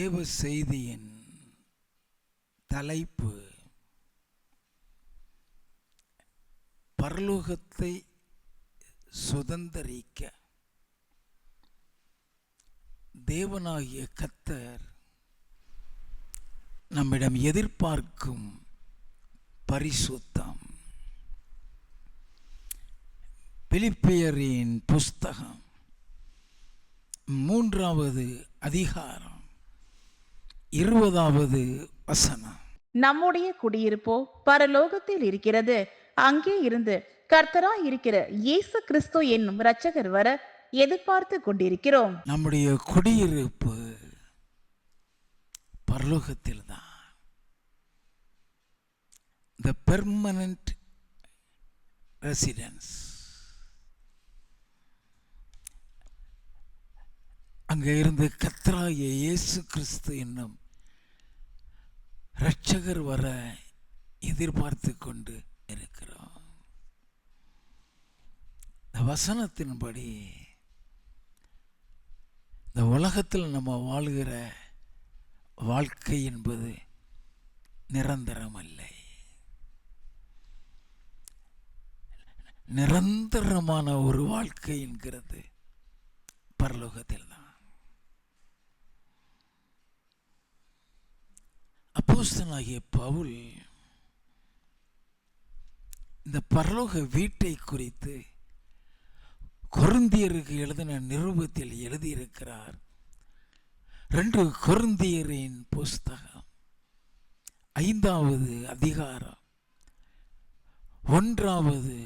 தேவ செய்தியின் தலைப்பு பரலோகத்தை சுதந்தரிக்க தேவனாகிய கர்த்தர் நம்மிடம் எதிர்பார்க்கும் பரிசுத்தம். பிலிப்பியரின் புஸ்தகம் 3வது அதிகாரம் 20வது வசனம். நம்முடைய குடியிருப்போ பரலோகத்தில் இருக்கிறது, அங்கே இருந்து கர்த்தராய் இருக்கிற இயேசு கிறிஸ்து என்னும் இரட்சகர் வர எதிர்பார்த்து கொண்டிருக்கிறோம். நம்முடைய குடியிருப்பு பரலோகத்தில் தான். The permanent residence. அங்கே இருந்து கர்த்தராகிய இயேசு கிறிஸ்து என்னும் இரட்சகர் வர எதிர்பார்த்து கொண்டு இருக்கிறோம். இந்த வசனத்தின்படி இந்த உலகத்தில் நம்ம வாழ்கிற வாழ்க்கை என்பது நிரந்தரமல்ல. நிரந்தரமான ஒரு வாழ்க்கை என்கிறது பரலோகத்தில் தான். அப்போஸ்தலனாகிய பவுல் இந்த பரலோக வீட்டை குறித்து கொரிந்தியருக்கு எழுதின நிருபத்தில் எழுதியிருக்கிறார். 2 கொரிந்தியரின் புஸ்தகம் 5வது அதிகாரம் 1வது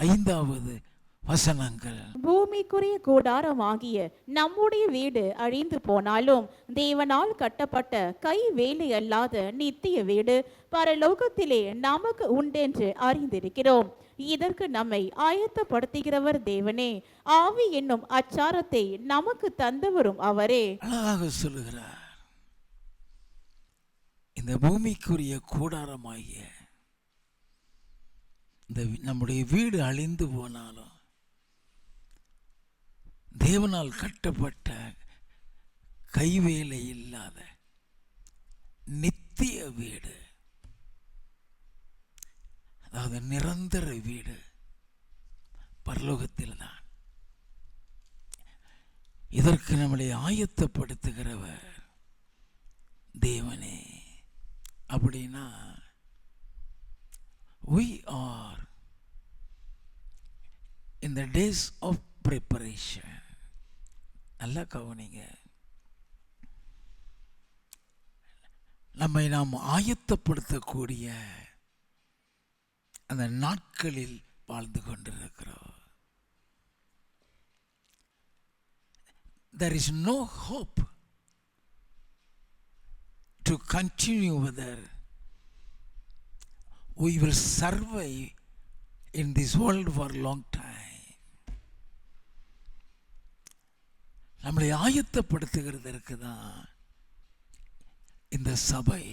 5வது வசனங்கள். பூமிக்குரிய கூடாரமாகிய நம்முடைய வீடு அழிந்து போனாலும் தேவனால் கட்டப்பட்ட கை வேலை அல்லாத நித்திய வீடு பரலோகத்திலே நமக்கு உண்டென்று அறிந்திருக்கிறோம். இதற்கு நம்மை ஆயத்தப்படுத்துகிறவர் தேவனே, ஆவி என்னும் அச்சாரத்தை நமக்கு தந்தவரும் அவரே. அழகாக சொல்லுகிறார். இந்த பூமிக்குரிய கூடாரமாகிய இந்த நம்முடைய வீடு அழிந்து போனாலும் தேவனால் கட்டப்பட்ட கைவேலை இல்லாத நித்திய வீடு, அதாவது நிரந்தர வீடு பரலோகத்தில் தான். இதற்கு நம்மளை ஆயத்தப்படுத்துகிறவர் தேவனே. அப்படின்னா we are in the days of preparation. நல்லா கவனிங்க. நம்மை நாம் ஆயத்தப்படுத்தக்கூடிய அந்த நாட்களில் வாழ்ந்து கொண்டிருக்கிறோம். There is no hope to continue whether we will survive in this world for a long time. நம்மளை ஆயத்தப்படுத்துகிறதற்கு தான் இந்த சபை.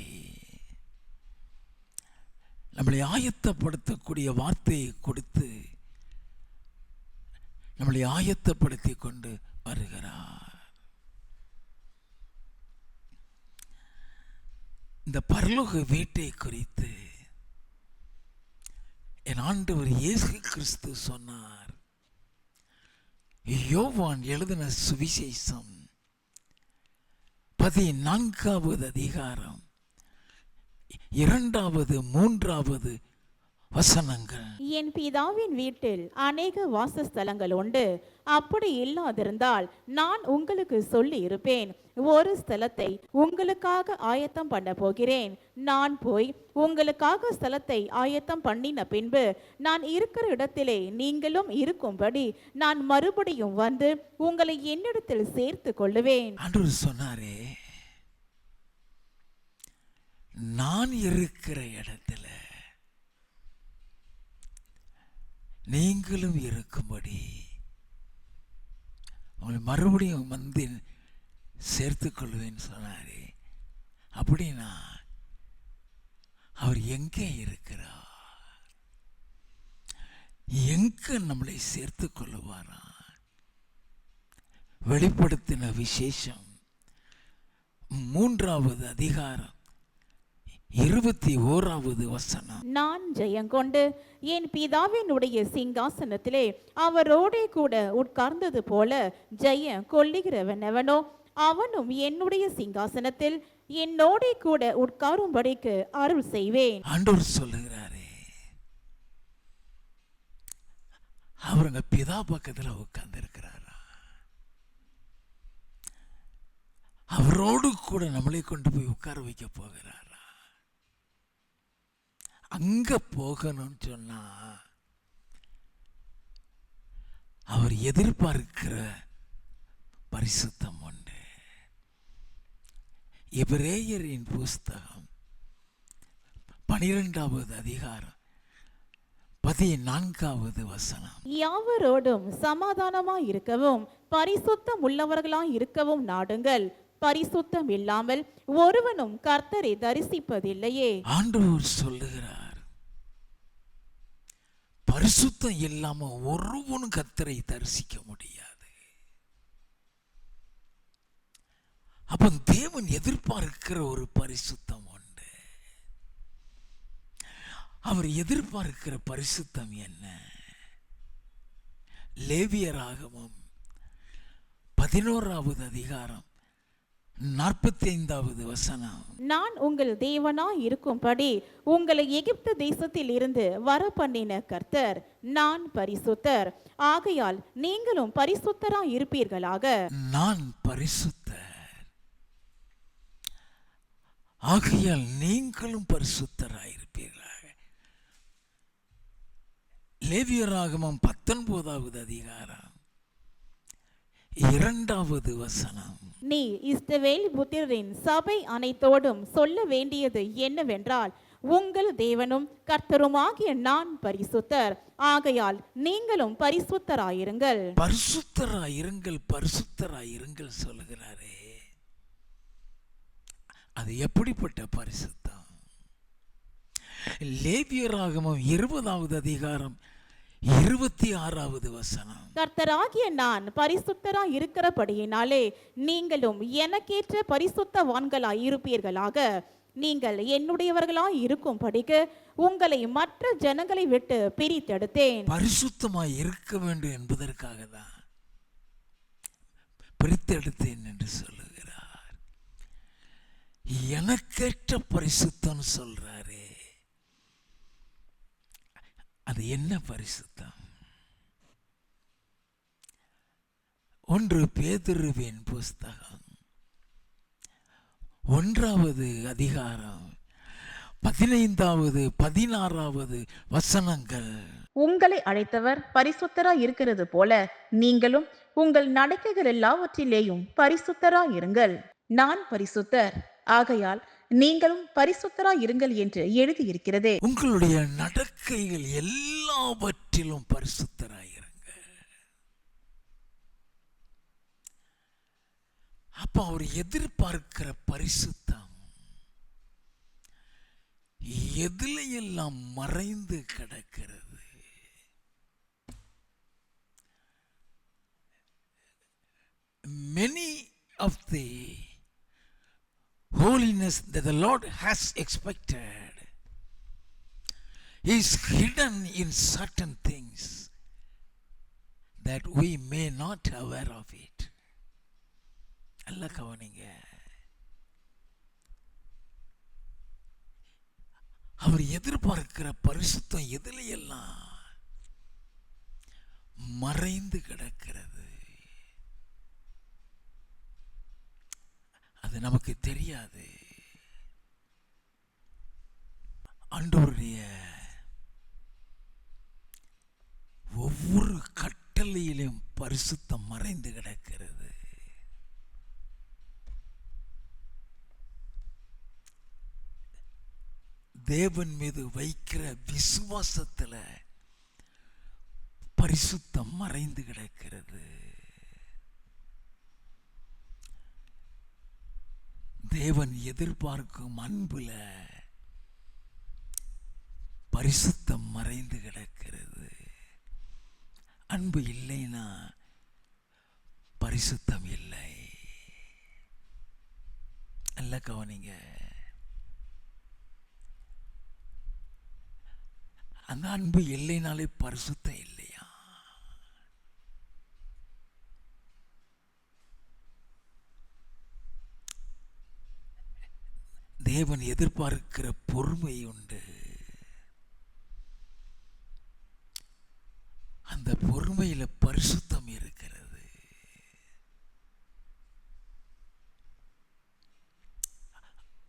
நம்மளை ஆயத்தப்படுத்தக்கூடிய வார்த்தையை கொடுத்து நம்மளை ஆயத்தப்படுத்தி கொண்டு வருகிறார். இந்த பரலோக வீட்டை குறித்து என் ஆண்டவர் இயேசு கிறிஸ்து சொன்னார். யோவான் எழுதின சுவிசேஷம் 14வது அதிகாரம் 2வது 3வது வசனங்கள். என் பிதாவின் வீட்டில் அநேக வாசஸ்தலங்கள் உண்டு, அப்படி இல்லாதிருந்தால் நான் உங்களுக்கு சொல்லி இருப்பேன். ஒரு ஸ்தலத்தை உங்களுக்காக ஆயத்தம் பண்ண போகிறேன். நான் போய் உங்களுக்காக ஸ்தலத்தை ஆயத்தம் பண்ணின பின்பு நான் இருக்கிற இடத்திலே நீங்களும் இருக்கும்படி நான் மறுபடியும் வந்து உங்களை என்னிடத்தில் சேர்த்து கொள்ளுவேன். ஆண்டவர் சொன்னாரே, நான் இருக்கிற இடத்துல நீங்களும் இருக்கும்படி உங்களை மறுபடியும் வந்து சேர்த்துக் கொள்வேன்னு சொன்னாரே. அப்படின்னா அவர் எங்கே இருக்கிறார்? எங்க நம்மளை சேர்த்து கொள்ளுவாரா? வெளிப்படுத்தின விசேஷம் 3வது அதிகாரம் 21வது வசனம். நான் ஜெயங்கொண்டு என் பிதாவினுடைய சிங்காசனத்திலே அவரோடே கூட உட்கார்ந்தது போல ஜெயம் கொள்ளுகிறவன் எவனோ அவனும் என்னுடைய சிங்காசனத்தில் என்னோடே கூட உட்காரும்படிக்கு அருள் செய்வேன். ஆண்டவர் சொல்லுகிறாரே, அவருங்க பிதா பக்கத்துல உட்கார்ந்து இருக்கிறாரா, அவரோடு கூட நம்மளை கொண்டு போய் உட்கார வைக்க போகிறாரா. அங்க போகணும்னு சொன்னா அவர் எதிர்பார்க்கிற பரிசுத்தம் உண்டு. எபிரேயரின் புஸ்தகம் 12வது அதிகாரம் 14வது வசனம். யாவரோடும் சமாதானமாய் இருக்கவும் பரிசுத்தம் உள்ளவர்களாய் இருக்கவும் நாடுங்கள், பரிசுத்தம் இல்லாமல் ஒருவனும் கர்த்தரை தரிசிப்பதில்லையே. ஆண்டவர் சொல்லுகிறார், பரிசுத்தம் இல்லாம ஒருவனும் கர்த்தரை தரிசிக்க முடியாது. அப்ப தேவன் எதிர்பார்க்கிற ஒரு பரிசுத்தம் உண்டு. அவர் எதிர்பார்க்கிற பரிசுத்தம் என்ன? லேவியராகமம் 11வது அதிகாரம் 45வது வசனம். நான் உங்கள் தேவனாய் இருக்கும்படி உங்களை எகிப்து தேசத்தில் இருந்து வர பண்ணின கர்த்தர் நான் பரிசுத்தர், ஆகையால் நீங்களும் பரிசுத்தராய் இருப்பீர்களாக. நான் பரிசுத்தர், ஆகையால் நீங்களும் பரிசுத்தராய் இருப்பீர்களாக. லேவியராகமம் 19வது அதிகாரம் 2வது வசனம். நீ இஸ்ரவேல் புத்திரரின் சபை அனைத்தோடும் சொல்ல வேண்டியது என்னவென்றால், உங்கள் தேவனும் கர்த்தருமாகிய நான் பரிசுத்தர், ஆகையால் நீங்களும் பரிசுத்தராயிருங்கள். பரிசுத்தராயிருங்கள், பரிசுத்தராயிருங்கள் சொல்லுகிறாரே, அது எப்படிப்பட்ட பரிசுத்தம்? லேவியராகமம் 20வது அதிகாரம் 26வது வசனம். கர்த்தராகிய நான் பரிசுத்தராய் இருக்கிறபடியினாலே நீங்களும் எனக்கேற்ற பரிசுத்தவான்களாய் இருப்பீர்களாக. நீங்கள் என்னுடையவர்களாய் இருக்கும்படிக்கு உங்களை மற்ற ஜனங்களை விட்டு பிரித்தெடுத்தேன். பரிசுத்தமாய் இருக்க வேண்டும் என்பதற்காக தான் பிரித்தெடுத்தேன் என்று சொல்லுகிறார். எனக்கேற்ற பரிசுத்தம் சொல்றாரே, அது என்ன பரிசுத்தம்? 1 பேதுருவின் புஸ்தகம் 1வது அதிகாரம் 15வது 16வது வசனங்கள். உங்களை அழைத்தவர் பரிசுத்தராய் இருக்கிறது போல நீங்களும் உங்கள் நடக்கைகள் எல்லாவற்றிலேயும் பரிசுத்தராய் இருங்கள். நான் பரிசுத்தர், ஆகையால் நீங்களும் பரிசுத்தராய் இருங்கள் என்று எழுதியிருக்கிறதே. உங்களுடைய நடக்கைகள் எல்லாவற்றிலும் பரிசுத்தராயிருங்க. அப்ப அவர் எதிர்பார்க்கிற பரிசுத்தம் எதுல எல்லாம் மறைந்து கிடக்கிறது? Many of the holiness that the Lord has expected is hidden in certain things that we may not aware of it. அல்ல கவனிங்க, அவர் எதிர்பார்க்கிற பரிசுத்தம் எதுல எல்லாம் மறைந்து கிடக்கிறது, அது நமக்கு தெரியாது. ஆண்டவருடைய ஒவ்வொரு கட்டளையிலும் பரிசுத்தம் மறைந்து கிடக்கிறது. தேவன் மீது வைக்கிற விசுவாசத்துல பரிசுத்தம் மறைந்து கிடக்கிறது. தேவன் எதிர்பார்க்கும் அன்புல பரிசுத்தம் மறைந்து கிடக்கிறது. அன்பு இல்லைன்னா பரிசுத்தம் இல்லை. நல்லா கவனிங்க. அந்த அன்பு இல்லைனாலே பரிசுத்தம் இல்லையா? தேவன் எதிர்பார்க்கிற பொறுமை உண்டு. அந்த பொறுமையில பரிசுத்தம் இருக்கிறது.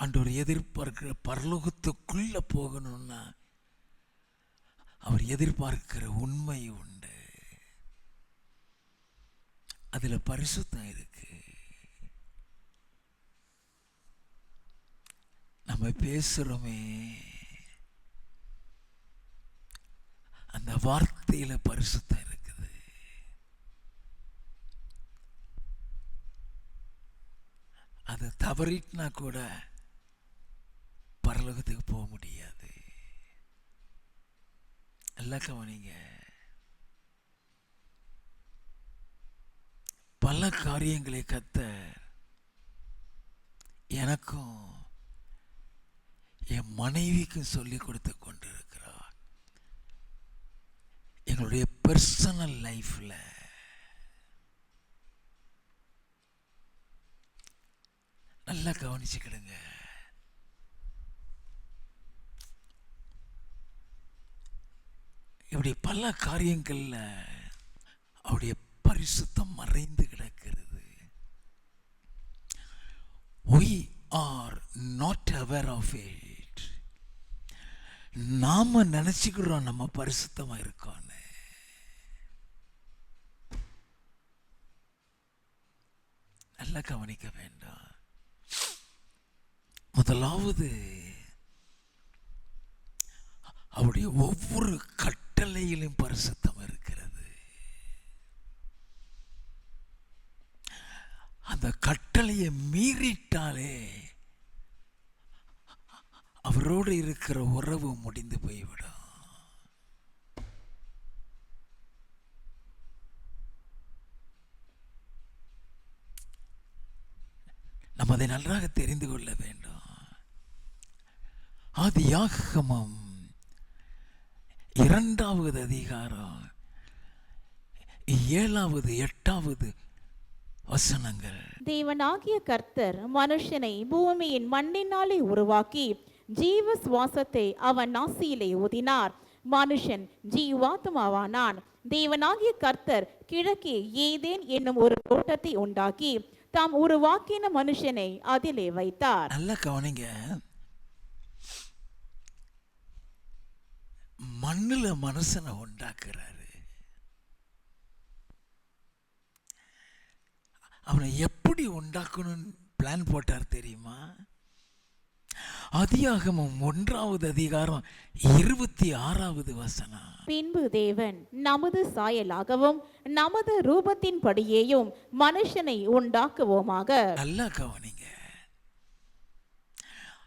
ஆண்டவர் எதிர்பார்க்கிற பரலோகத்துக்குள்ள போகணும்னா அவர் எதிர்பார்க்கிற உண்மை உண்டு. அதுல பரிசுத்தம் இருக்கு. நம்ம பேசுறோமே, அந்த வார்த்தையில பரிசுத்தம் இருக்குது. அது தவறிட்டுனா கூட பரலோகத்துக்கு போக முடியாது. எல்லாம் கவனிங்க. பல காரியங்களை கர்த்தர் எனக்கும் என் மனைவிக்கும் சொல்லிக் கொடுத்து கொண்டிருக்கிறார். எங்களுடைய பர்சனல் லைஃப்ல நல்லா கவனிச்சுக்கிடுங்க. இப்படி பல காரியங்கள்ல அவருடைய பரிசுத்தம் மறைந்து கிடக்கிறது. We are not aware of it. நாம நினைச்சுக்கிறோம் நம்ம பரிசுத்தமா இருக்கோன்னு. நல்லா கவனிக்க வேண்டாம். முதலாவது அவருடைய ஒவ்வொரு கட்டளையிலும் பரிசுத்தம் இருக்கிறது. அந்த கட்டளையை மீறிட்டாலே அவரோடு இருக்கிற உறவு முடிந்து போய்விடும். நம்ம அதை நன்றாக தெரிந்து கொள்ள வேண்டும். ஆதியாகமம் 2வது அதிகாரம் 7வது 8வது வசனங்கள். தேவனாகிய கர்த்தர் மனுஷனை பூமியின் மண்ணினாலே உருவாக்கி ஜீவ சுவாசத்தை அவன் நாசியிலே ஊதினார். மனுஷன் ஜீவாத்மாவானான். தேவனாகிய கர்த்தர் கிழக்கே ஏதேன் என்னும் ஒரு தோட்டத்தை உண்டாக்கி தாம் உருவாக்கின மனுஷனை அதிலே வைத்தார். நல்லா கவனிங்க. மண்ணுல மனுஷனை உண்டாக்குறாரு. அவனை எப்படி உண்டாக்கணும்னு பிளான் போட்டார் தெரியுமா? ஆதியாகமம் 1வது அதிகாரம் 26வது வசனம். பின்பு தேவன் நமது சாயலாகவும் நமது ரூபத்தின்படியேயும் மனுஷனை உண்டாக்குவோமாக. நல்லா கவனிங்க.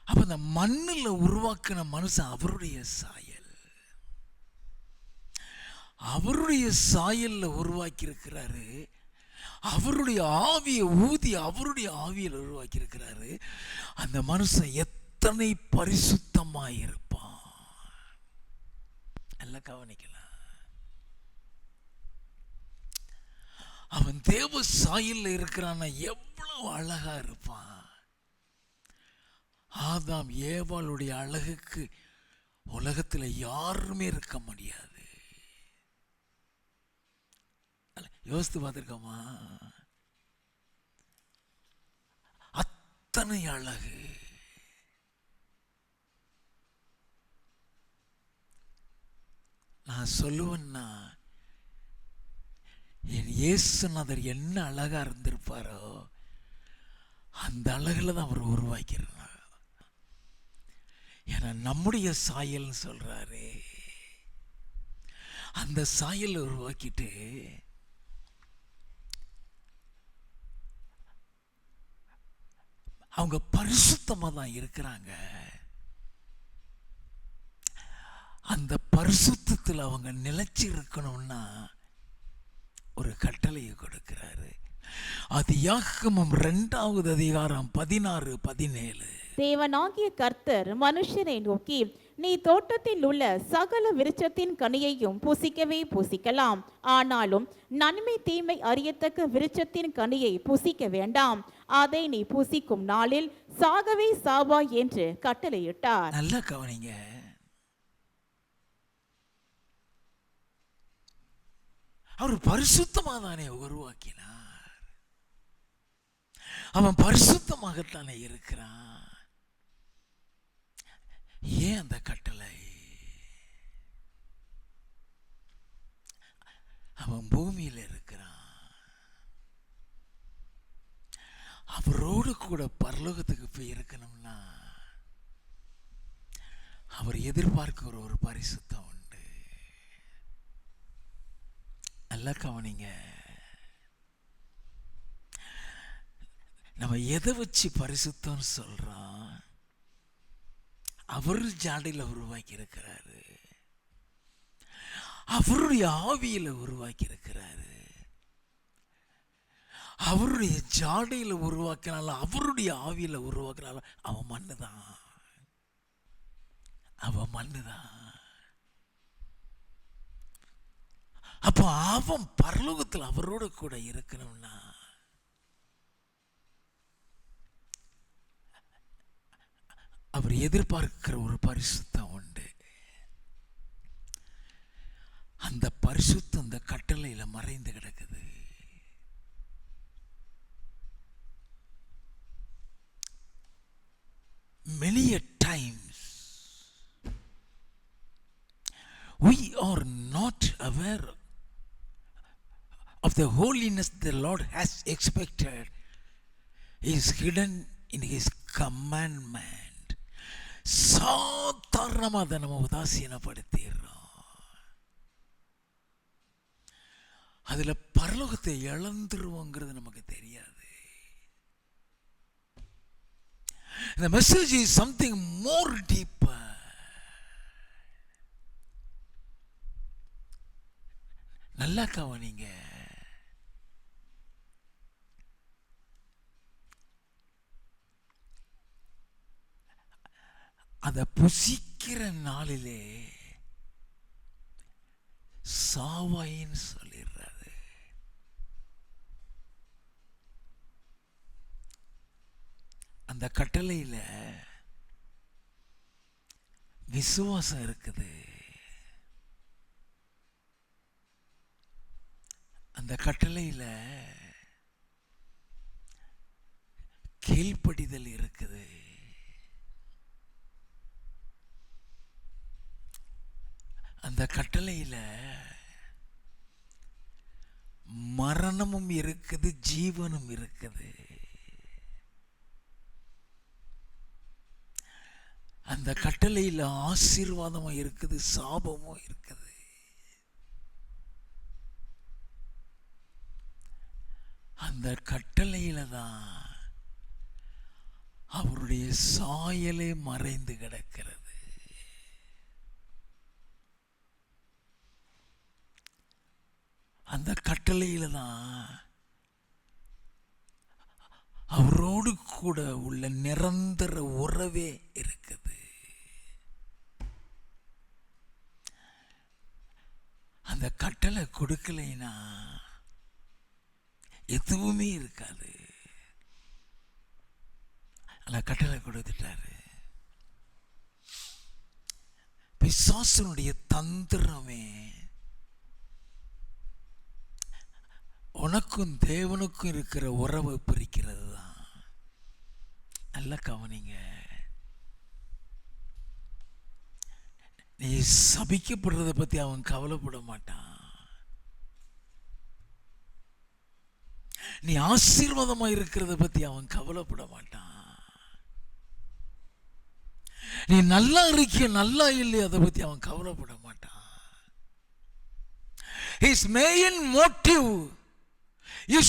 அப்ப இந்த மண்ணுல உருவாக்கின மனுஷன் அவருடைய சாயல். அவருடைய சாயல்ல உருவாக்கி இருக்கிறாரு. அவருடைய ஆவியை ஊதி அவருடைய ஆவியில் உருவாக்கி இருக்கிறாரு. அந்த மனுஷன் எத்தனை பரிசுத்தமாய் இருப்பான். நல்லா கவனிக்கலாம். அவன் தேவ சாயல்ல இருக்கிறான். எவ்வளவு அழகா இருப்பான். ஆதாம் ஏவாளுடைய அழகுக்கு உலகத்தில் யாருமே இருக்க முடியாது. யோசித்து பார்த்திருக்கோமா? அத்தனை அழகு. நான் சொல்லுவேன்னா, என் இயேசுநாதர் என்ன அழகா இருந்திருப்பாரோ அந்த அழகுல தான் அவர் உருவாக்கிறார். ஏன்னா நம்முடைய சாயல்னு சொல்றாரு. அந்த சாயல் உருவாக்கிட்டு அவங்க பரிசுத்தமா தான் இருக்கிறாங்க. அந்த பரிசுத்தத்தில் அவங்க நிலைச்சி இருக்கணும்னா ஒரு கட்டளையை கொடுக்கிறாரு. ஆதியாகமம் 2வது அதிகாரம் 16, 17. தேவனாகிய கர்த்தர் மனுஷரை நோக்கி, நீ தோட்டத்தில் உள்ள சகல விருட்சத்தின் கனியையும் புசிக்கவே புசிக்கலாம், ஆனாலும் நன்மை தீமை அறியத்தக்க விருட்சத்தின் கனியை புசிக்க வேண்டாம், அதை நீ புசிக்கும் நாளில் சாகவே சாவாய் என்று கட்டளையிட்டார். நல்லா கவனிங்க. அவர் பரிசுத்தமாக தானே உருவாக்கினார். அவன் பரிசுத்தமாகத்தானே இருக்கிறான். ஏன் அந்த கட்டளை? அவன் பூமியில் இருக்கிறான். அவரோடு கூட பரலோகத்துக்கு போய் இருக்கணும்னா அவர் எதிர்பார்க்கிற ஒரு பரிசுத்தம் உண்டு. நல்லா கவனிங்க. நம்ம எதை வச்சு பரிசுத்தம்னு சொல்றோம்? அவர் ஜாடையில் உருவாக்கி இருக்கிறாரு, அவருடைய ஆவியில உருவாக்கி இருக்கிறாரு. அவருடைய ஜாடையில் உருவாக்கினாலும் அவருடைய ஆவியில உருவாக்கினாலும் அவன் மண்ணுதான், அவன் மண்ணுதான். அப்போ அவன் பரலோகத்தில் அவரோட கூட இருக்கணும்னா அவர் எதிர்பார்க்கிற ஒரு பரிசுத்தம் உண்டு. அந்த பரிசுத்தம் அந்த கட்டளையில மறைந்து கிடக்குது. Many a times we are not aware of the holiness the Lord has expected is hidden in His commandment. சாதாரணமாக அதை நம்ம உதாசீனப்படுத்திடுறோம். அதில் பரலோகத்தை இழந்துருவோங்கிறது நமக்கு தெரியாது. The message is something more deeper. நல்லா கவனிங்க. அதை புசிக்கிற நாளிலே சாவாயின்னு சொல்லிடுறாரு. அந்த கட்டளையில விசுவாசம் இருக்குது. அந்த கட்டளையில கீழ்ப்படிதல் இருக்குது. அந்த கட்டளையில மரணமும் இருக்குது, ஜீவனும் இருக்குது. அந்த கட்டளையில ஆசீர்வாதமும் இருக்குது, சாபமும் இருக்குது. அந்த கட்டளையில தான் அவருடைய சாயலே மறைந்து கிடக்கிறது. அந்த கட்டளையில தான் அவரோடு கூட உள்ள நிரந்தர உறவே இருக்குது. அந்த கட்டளை கொடுக்கலைன்னா எதுவுமே இருக்காது. அந்த கட்டளை கொடுத்துட்டாரு. பிசாசனுடைய தந்திரமே உனக்கும் தேவனுக்கும் இருக்கிற உறவை பிரிக்கிறது தான். நல்லா கவனிங்க. நீ சபிக்கப்படுறத பத்தி அவன் கவலைப்பட மாட்டான். நீ ஆசீர்வாதமா இருக்கிறத பத்தி அவன் கவலைப்பட மாட்டான். நீ நல்லா இருக்கிய நல்லா இல்லையா அதை பத்தி அவன் கவலைப்பட மாட்டான். His main motive is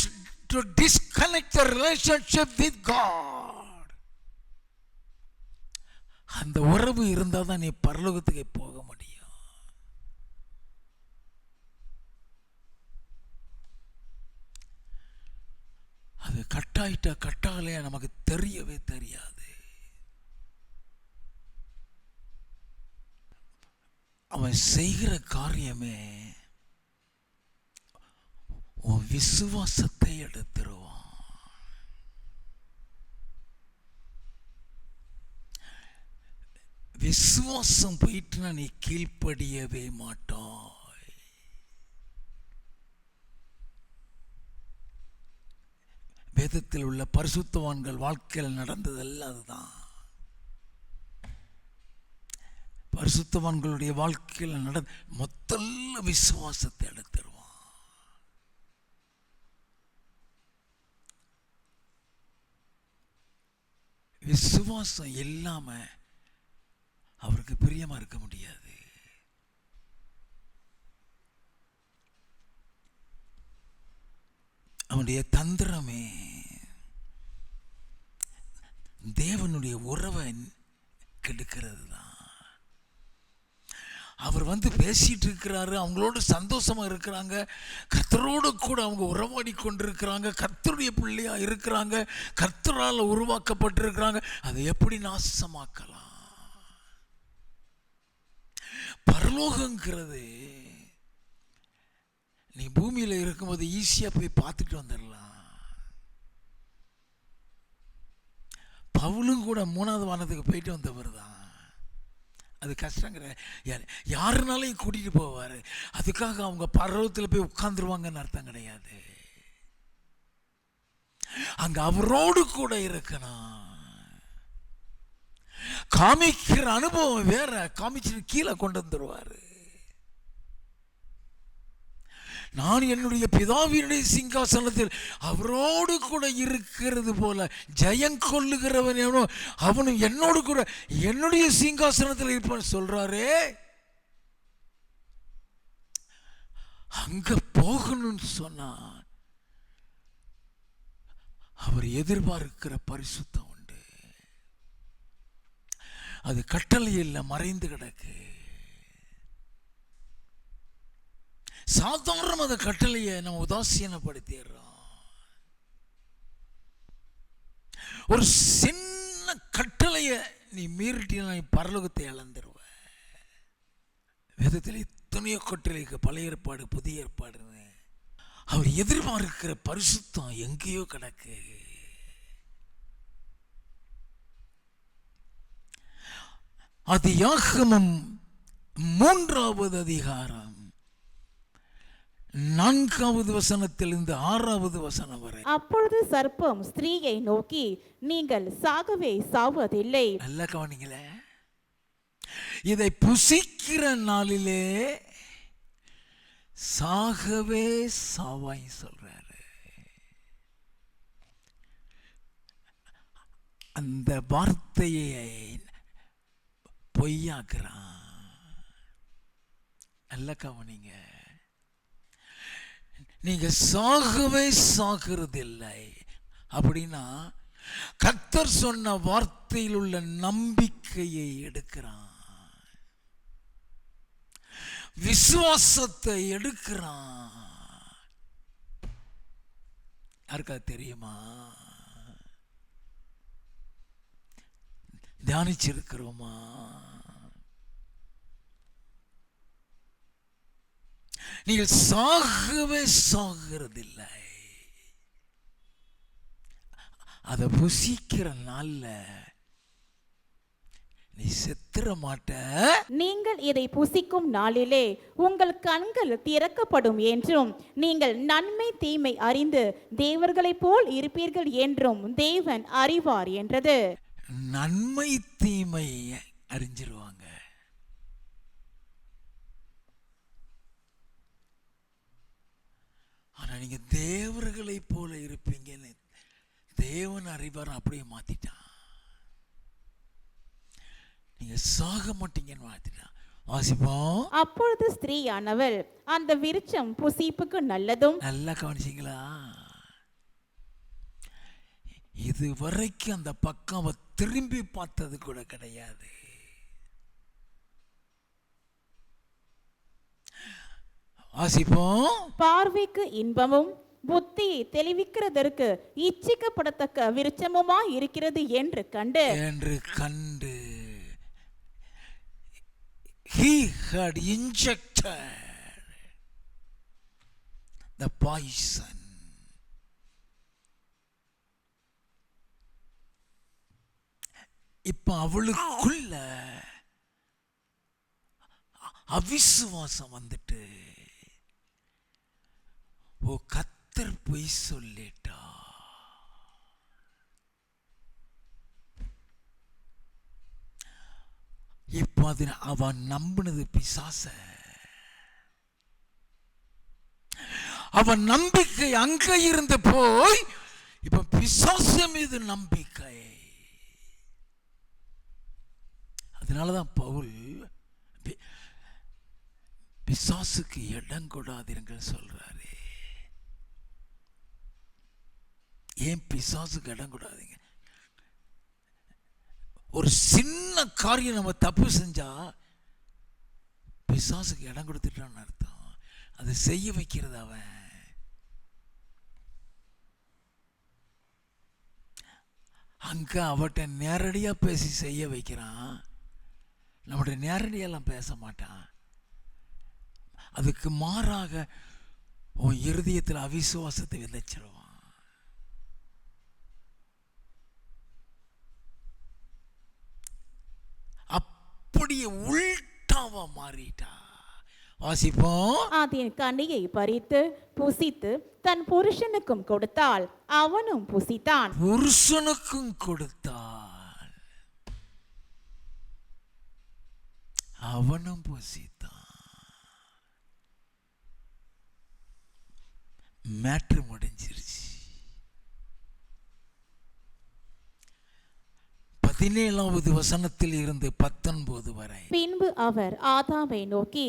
to disconnect the relationship with God. அந்த உறவு இருந்தால் தான் நீ பரலோகத்துக்கு போக முடியும். கட்டாயிட்டா கட்டாகலையா நமக்கு தெரியவே தெரியாது. அவன் செய்கிற காரியமே உன் விசுவாசத்தை எடுத்துருவான். விசுவாசம் போயிட்டுனா நீ கீழ்ப்படியவே மாட்டாய். வேதத்தில் உள்ள பரிசுத்தவான்கள் வாழ்க்கையில் நடந்ததெல்லாம் அதுதான். பரிசுத்தவான்களுடைய வாழ்க்கையில் மொத்தல்ல விசுவாசத்தை எடுத்துருவான். விசுவாசம் இல்லாம அவருக்கு பிரியமா இருக்க முடியாது. அவனுடைய தந்திரமே தேவனுடைய உறவை கெடுக்கிறது தான். அவர் வந்து பேசிட்டு இருக்கிறாரு, அவங்களோட சந்தோஷமா இருக்கிறாங்க, கர்த்தரோடு கூட அவங்க உறவாடி கொண்டிருக்கிறாங்க, கர்த்தருடைய பிள்ளையா இருக்கிறாங்க, கர்த்தரால் உருவாக்கப்பட்டிருக்கிறாங்க. அதை எப்படி நாசமாக்கலாம்? பரலோகங்கிறது நீ பூமியில இருக்கும்போது ஈஸியா போய் பார்த்துட்டு வந்துடலாம். பவுலும் கூட 3வது வானத்துக்கு போயிட்டு வந்தவர் தான். அது கஷ்டங்கிற யாருனாலையும் கூட்டிட்டு போவாரு. அதுக்காக அவங்க பரலோகத்தில் போய் உட்கார்ந்துருவாங்கன்னு அர்த்தம் கிடையாது. அங்க அவரோடு கூட இருக்கணும். காமிக்கிற அனுபவம் வேற, காமிச்சு கீழே கொண்டு வந்துருவாரு. நான் என்னுடைய பிதாவினுடைய சிங்காசனத்தில் அவரோடு கூட இருக்கிறது போல ஜெயம் கொள்ளுகிறவன் எவனோ அவனும் என்னோடு கூட என்னுடைய சிங்காசனத்தில் இருப்பான் சொல்றாரே. அங்க போகணும்னு சொன்னா அவர் எதிர்பார்க்கிற பரிசுத்தம் உண்டு. அது கட்டளையில் மறைந்து கிடக்கு. சாதாரண அந்த கட்டளையை நம்ம உதாசீனப்படுத்திடுறோம். ஒரு ஒரு சின்ன கட்டளையை நீ மீறிட்டினா நீ பரலோகத்தை இழந்துருவ. வேதத்தில் எத்தனையோ கட்டளைக்கு பழைய ஏற்பாடு புதிய ஏற்பாடுன்னு அவர் எதிர்பார்க்கிற பரிசுத்தம் எங்கேயோ கிடக்கு. ஆதியாகமம் 3வது அதிகாரம் 4வது வசனத்திலிருந்து 6வது வசனம் வரை. அப்பொழுது சர்ப்பம் ஸ்திரீயை நோக்கி, நீங்கள் சாகவே சாவதில்லை. நல்லா கவனிங்களே, இதை புசிக்கிற நாளிலே சாகவே சாவாய் சொல்றாரு. அந்த வார்த்தையை பொய்யாக்குறான். நல்லா கவனிங்க, நீங்க சாகவே சாகிறது இல்லை அப்படின்னா கர்த்தர் சொன்ன வார்த்தையில் உள்ள நம்பிக்கையை எடுக்கிறான், விசுவாசத்தை எடுக்கிறான். யாருக்கா தெரியுமா? தியானிச்சிருக்கிறோமா? நீங்கள் சாகவே சாகிறதில்லை. அதை புசிக்கிற நாள்ல நீ செத்துற மாட்ட. நீங்கள் இதை புசிக்கும் நாளிலே உங்கள் கண்கள் திறக்கப்படும் என்றும் நீங்கள் நன்மை தீமை அறிந்து தேவர்களைப் போல் இருப்பீர்கள் என்றும் தேவன் அறிவார் என்றது. நன்மை தீமை அறிஞ்சிருவாங்க. ஆனா நீங்க தேவர்களை போல இருப்பீங்கன்னு தேவன் அறிவார் அப்படியே மாத்திட்டான். நீங்க சாக மாட்டீங்கன்னு மாத்திட்டான். வாசிப்போம். அப்பொழுது ஸ்திரீயானவள் அந்த விருட்சம் புசிப்புக்கு நல்லதும். நல்லா கவனிச்சிங்களா? இது வரைக்கும் அந்த பக்கம் அவ திரும்பி பார்த்தது கூட கிடையாது. வாசிப்போம். பார்வைக்கு இன்பமும் புத்தியை தெளிவிக்கிறதற்கு இச்சிக்கப்படத்தக்க விருட்சமுமாய் இருக்கிறது என்று கண்டு he had injected the poison. இப்ப அவளுக்குள்ள அவிசுவாசம் வந்துட்டு, ஓ கத்தர் பொய் சொல்லிட்டா, இப்ப அது அவன் நம்பினது பிசாச. அவன் நம்பிக்கை அங்க இருந்து போய் இப்ப பிசாச மீது நம்பிக்கை. அதனாலதான் பவுல் பிசாசுக்கு இடம் கொடாதீர்கள் சொல்றாரு. ஏன் பிசாசுக்கு இடம் கொடாதீங்க? ஒரு சின்ன காரியம் நம்ம தப்பு செஞ்சா பிசாசுக்கு இடம் கொடுத்துட்டான்னு அர்த்தம். அது செய்ய வைக்கிறது அவன். அங்க அவட்ட நேரடியா பேசி செய்ய வைக்கிறான். நம்முடைய நேரடியெல்லாம் பேச மாட்டான். அதுக்கு மாறாக உன் இருதயத்தில் அவிசுவாசத்தை விதைச்சிருவான். அப்படியே உள்டாவா மாறிட்டா. வாசிப்போம். அதன் கனியை பறித்து புசித்து தன் புருஷனுக்கும் கொடுத்தாள், அவனும் புசித்தான். புருஷனுக்கும் கொடுத்தாள், அவனும் புசித்தான். மேட்ரு முடிஞ்சிருச்சு. 17வது வசனத்தில் இருந்து 19 வரை. பின்பு அவர் ஆதாமை நோக்கி,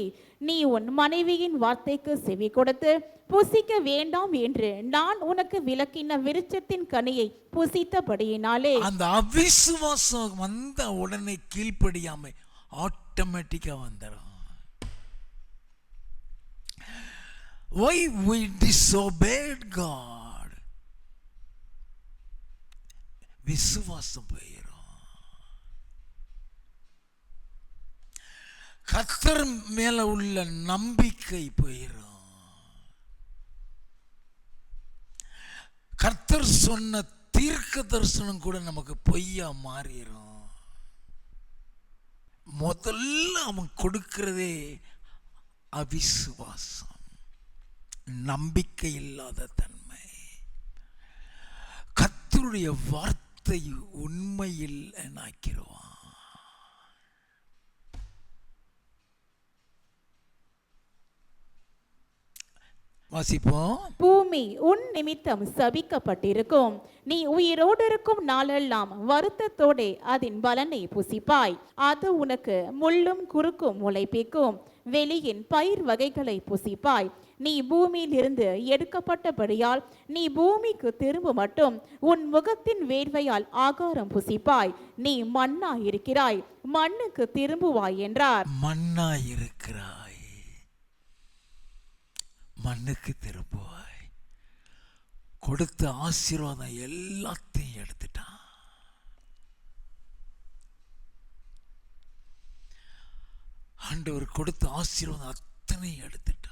நீ உன் மனைவியின் வார்த்தைக்கு செவி கொடுத்து புசிக்க வேண்டாம் என்று நான் உனக்கு விலக்கின விருட்சத்தின் கனியை புசித்தபடியினாலே. அந்த அவிசுவாசம் வந்த உடனே கீழ்ப்படியாமை ஆட்டோமேட்டிக்கா வந்துடும். Why we disobeyed God? விசுவாசம் போயிடும். கர்த்தர் மேல உள்ள நம்பிக்கை போயிடும். கர்த்தர் சொன்ன தீர்க்க தரிசனம் கூட நமக்கு பொய்யா மாறிடும். முதல்ல அவன் கொடுக்கிறதே அவிசுவாசம், நம்பிக்கை இல்லாத தன்மை. கர்த்தருடைய வார்த்தை உண்மையில் ஆக்கிடுவான். வாசிப்போம். பூமி உன் நிமித்தம் சபிக்கப்பட்டிருக்கும், நீ உயிரோடு இருக்கும் நாளெல்லாம் வருத்தத்தோடே அதன் பலனை புசிப்பாய். அது உனக்கு முள்ளும் குறுக்கும் முளைப்பிக்கும், வெளியின் பயிர் வகைகளை புசிப்பாய். நீ பூமியில் இருந்து எடுக்கப்பட்டபடியால் நீ பூமிக்கு திரும்ப மட்டும் உன் முகத்தின் வேர்வையால் ஆகாரம் புசிப்பாய். நீ மண்ணா இருக்கிறாய், மண்ணுக்கு திரும்புவாய் என்றார். மண்ணா இருக்கிறாய், மண்ணுக்கு திரும்புவாய். கொடுத்த ஆசீர்வாதம் எல்லாத்தையும் எடுத்துட்டான். ஆண்டவர் கொடுத்த ஆசீர்வாதம் அத்தனையும் எடுத்துட்டான்.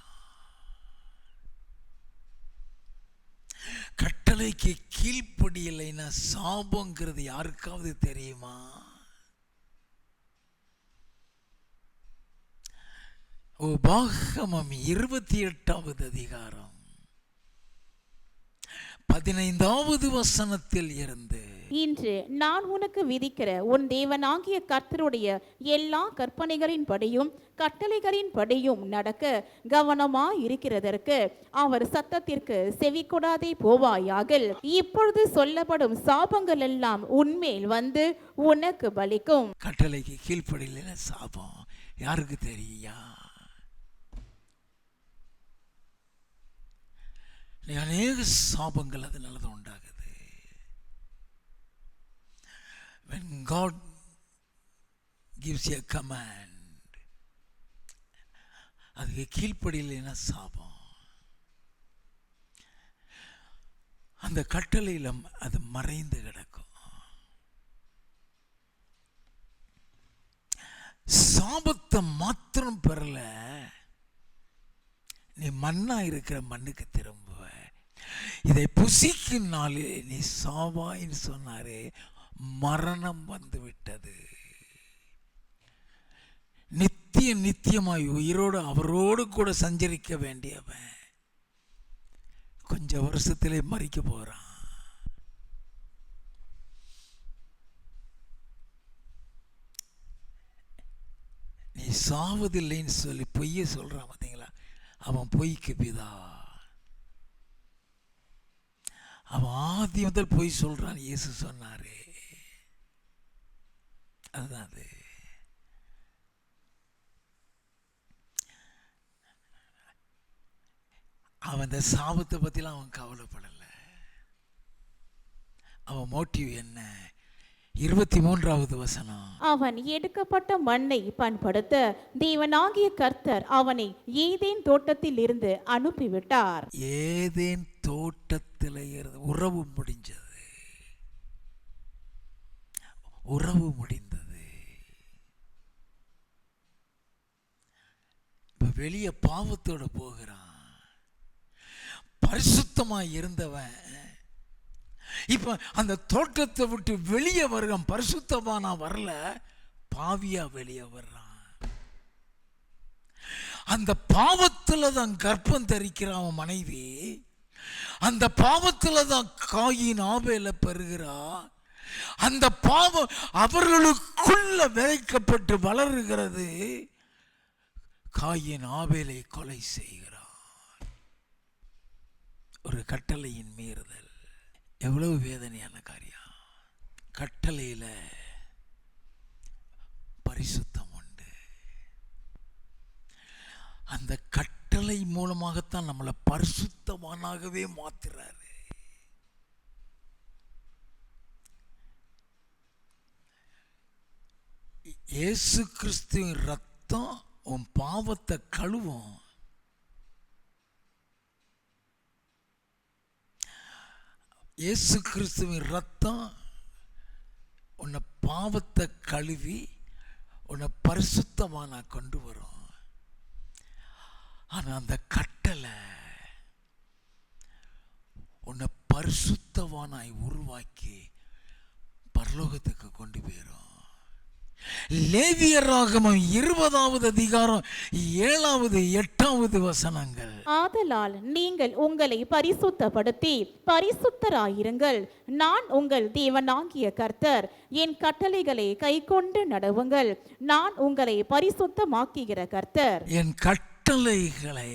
கட்டளைக்கு கீழ்ப்படியலைன்னா சாபங்கிறது யாருக்காவது தெரியுமா? உபாகமம் 28வது அதிகாரம் 15வது வசனத்தில் இருந்து, இன்று நான் உனக்கு விதிக்கிற உன் தேவனாகிய கர்த்தருடைய எல்லா கற்பனைகளின் படியும் கட்டளைகளின் படியும் நடக்க கவனமாய் இருக்கிறதற்கு அவர் சத்தத்திற்கு செவி கொடாதே போவாயாகில். இப்பொழுது சொல்லப்படும் சாபங்கள் எல்லாம் உன்மேல் வந்து உனக்கு பலிக்கும். கட்டளைக்கு கீழ்ப்படியல சாபம் யாருக்கு தெரியா? அநேக சாபங்கள் அதனாலதான் உண்டாகுது. When God gives a command, அதுக்கு கீழ்ப்படியலைன்னா சாபம். அந்த கட்டளையில் அது மறைந்து கிடக்கும். சாபத்தை மாத்திரம் பெறல, நீ மண்ணா இருக்கிற மண்ணுக்கு திரும்புவ. இதை புசிக்கும் நாளில் நீ சாவாயின்னு சொன்னாரே, மரணம் வந்து விட்டது. நித்தியமாய் உயிரோடு அவரோடு கூட சஞ்சரிக்க வேண்டியவன் கொஞ்ச வருஷத்திலே மறிக்க போறான். நீ சாவதில்லைன்னு சொல்லி பொய்ய சொல்றான் பார்த்தீங்களா, அவன் பொய்க்கு பிதா. அவன் ஆதி முதல் பொய் சொல்றான். இயேசு சொன்னாரே, அதுதான் அது. அவன் இந்த சாபத்தை பற்றிலாம் அவன் கவலைப்படலை. அவன் மோட்டிவ் என்ன? 23வது வசனம். அவன் எடுக்கப்பட்ட மண்ணை பண்படுத்த தேவனாகிய கர்த்தர் அவனை ஏதேன் தோட்டத்தில் இருந்து அனுப்பிவிட்டார். ஏதேன் தோட்டத்தில் இருந்து உறவு முடிஞ்சது, உறவு முடிந்தது. இப்ப வெளியே பாவத்தோட போகிறான். பரிசுத்தமாய் இருந்தவன் இப்ப அந்த தோட்டத்தை விட்டு வெளியே வருகிறான். பரிசுத்தமானா வரல, பாவியா வெளியே வர்றான். அந்த பாவத்துல தான் கர்ப்பம் தரிக்கிறான் அவன் மனைவி. அந்த பாவத்துல தான் காயின் ஆபேலை பெறுகிறா. அந்த பாவம் அவர்களுக்குள்ள விதைக்கப்பட்டு வளருகிறது. காயின் ஆபேலை கொலை செய்கிறான். ஒரு கட்டளையின் மீறுதல் எவ்வளவு வேதனையான காரியம். கட்டளையில பரிசுத்தம் உண்டு. அந்த கட்டளை மூலமாகத்தான் நம்மளை பரிசுத்தவானாகவே மாத்துறாரு. இயேசு கிறிஸ்துவின் ரத்தம் உன் பாவத்தை கழுவும். இயேசு கிறிஸ்துவின் ரத்தம் உன்னை பாவத்தை கழுவி உன்னை பரிசுத்தமான கொண்டு வரும். ஆனால் அந்த கட்டளை உன்னை பரிசுத்தவானாய் உருவாக்கி பரலோகத்துக்கு கொண்டு போயிடும். லேவியராகமம் 20வது அதிகாரம் 7வது 8வது வசனங்கள். ஆதலால் நீங்கள் உங்களை பரிசுத்தப்படுத்தி பரிசுத்தராயிருங்கள். நான் உங்கள் தேவனாகிய கர்த்தர். என் கட்டளைகளை கைக்கொண்டு நடவுங்கள். நான் உங்களை பரிசுத்தமாக்குகிற கர்த்தர். என் கட்டளைகளை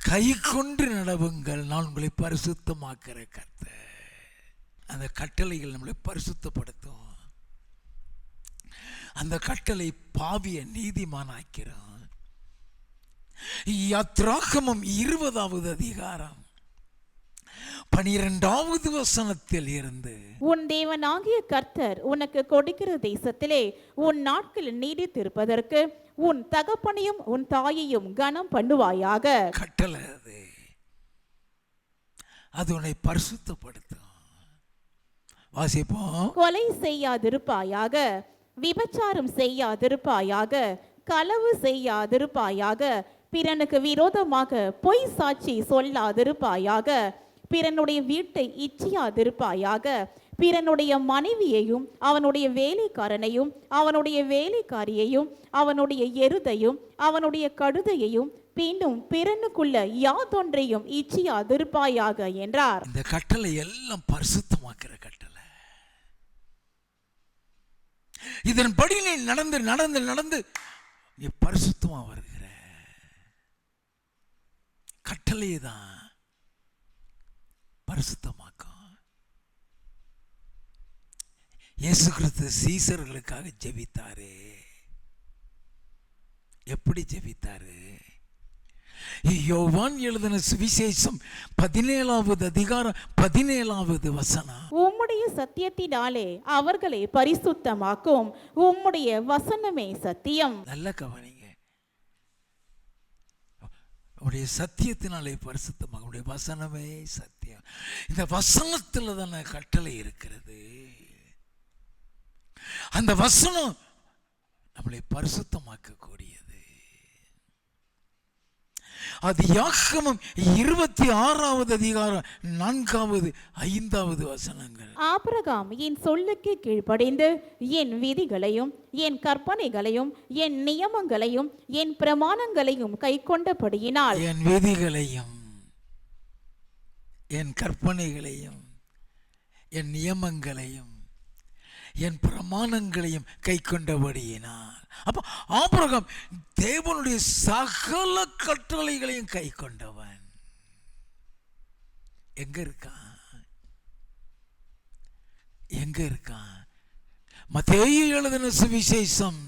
கைக்கொண்டு நடவுங்கள். நான் உங்களை பரிசுத்தமாக்குற கர்த்தர். அந்த கட்டளைகள் நம்மளை பரிசுத்தப்படுத்தும். அந்த கட்டளை பாவிய நீதிமானாக்கிறோம். யாத்ராகமம் 20வது அதிகாரம் 12வது வசனத்தில் இருந்து, உன் தேவனாகிய கர்த்தர் உனக்கு கொடுக்கிற தேசத்திலே உன் நாட்கள் நீடித்திருப்பதற்கு உன் தகப்பனையும் உன் தாயையும் கனம் பண்ணுவாயாக. கட்டளை அது உன்னை பரிசுத்தப்படுத்தும். வாசிப்போம். கொலை செய்யாதிருப்பாயாக, விபச்சாரம் செய்யாதிருப்பாயாக, களவு செய்யாதிருப்பாயாக, பிறனுக்கு விரோதமாக பொய் சாட்சி சொல்லாதிருப்பாயாக, பிறனுடைய வீட்டை இச்சியாதிருப்பாயாக, பிறனுடைய மனைவியையும் அவனுடைய வேலைக்காரனையும் அவனுடைய வேலைக்காரியையும் அவனுடைய எருதையும் அவனுடைய கழுதையையும் பின்னும் பிறனுக்குள்ள யாதொன்றையும் இச்சியாதிருப்பாயாக என்றார். இந்த கட்டளை எல்லாம் பரிசுத்தமாக்குற கட்டளை. இதன்படி நீ நடந்து நடந்து நடந்து நீ பரிசுத்தமா வருகிற. கட்டளையை தான் பரிசுத்தமாக்கும். இயேசு கிறிஸ்து சீசர்களுக்காக ஜெபித்தாரு. எப்படி ஜெபித்தாரு? யோவான் எழுதின சுவிசேஷம் 17வது அதிகாரம் 17வது வசனம். உம்முடைய சத்தியத்தினாலே அவர்களை பரிசுத்தமாக்கும், உம்முடைய வசனமே சத்தியம். நல்ல கவனிங்க. அவருடைய சத்தியத்தினாலே பரிசுத்தமாக, அவருடைய வசனமே சத்தியம். இந்த வசனத்தில் தானே கட்டளை இருக்கிறது. அந்த வசனம் நம்மளை பரிசுத்தமாக்க கூடியது. அது யாக்கமம் 26வது அதிகாரம் 4வது 5வது வசனங்கள். ஆபிரகாம் என் சொல்லுக்கு கீழ்ப்படிந்து என் விதிகளையும் என் கற்பனைகளையும் என் நியமங்களையும் என் பிரமாணங்களையும் கைக்கொண்டபடியினால், என் விதிகளையும் என் கற்பனைகளையும் என் நியமங்களையும் என் பிரமாணங்களையும் கை கொண்டபடியினால். அப்ப ஆபிரகாம் தேவனுடைய சகல கட்டளைகளையும் கை கொண்டவன். எங்க இருக்கான்? எங்க இருக்கான்? மத்தேயு எழுதின சுவிசேஷம்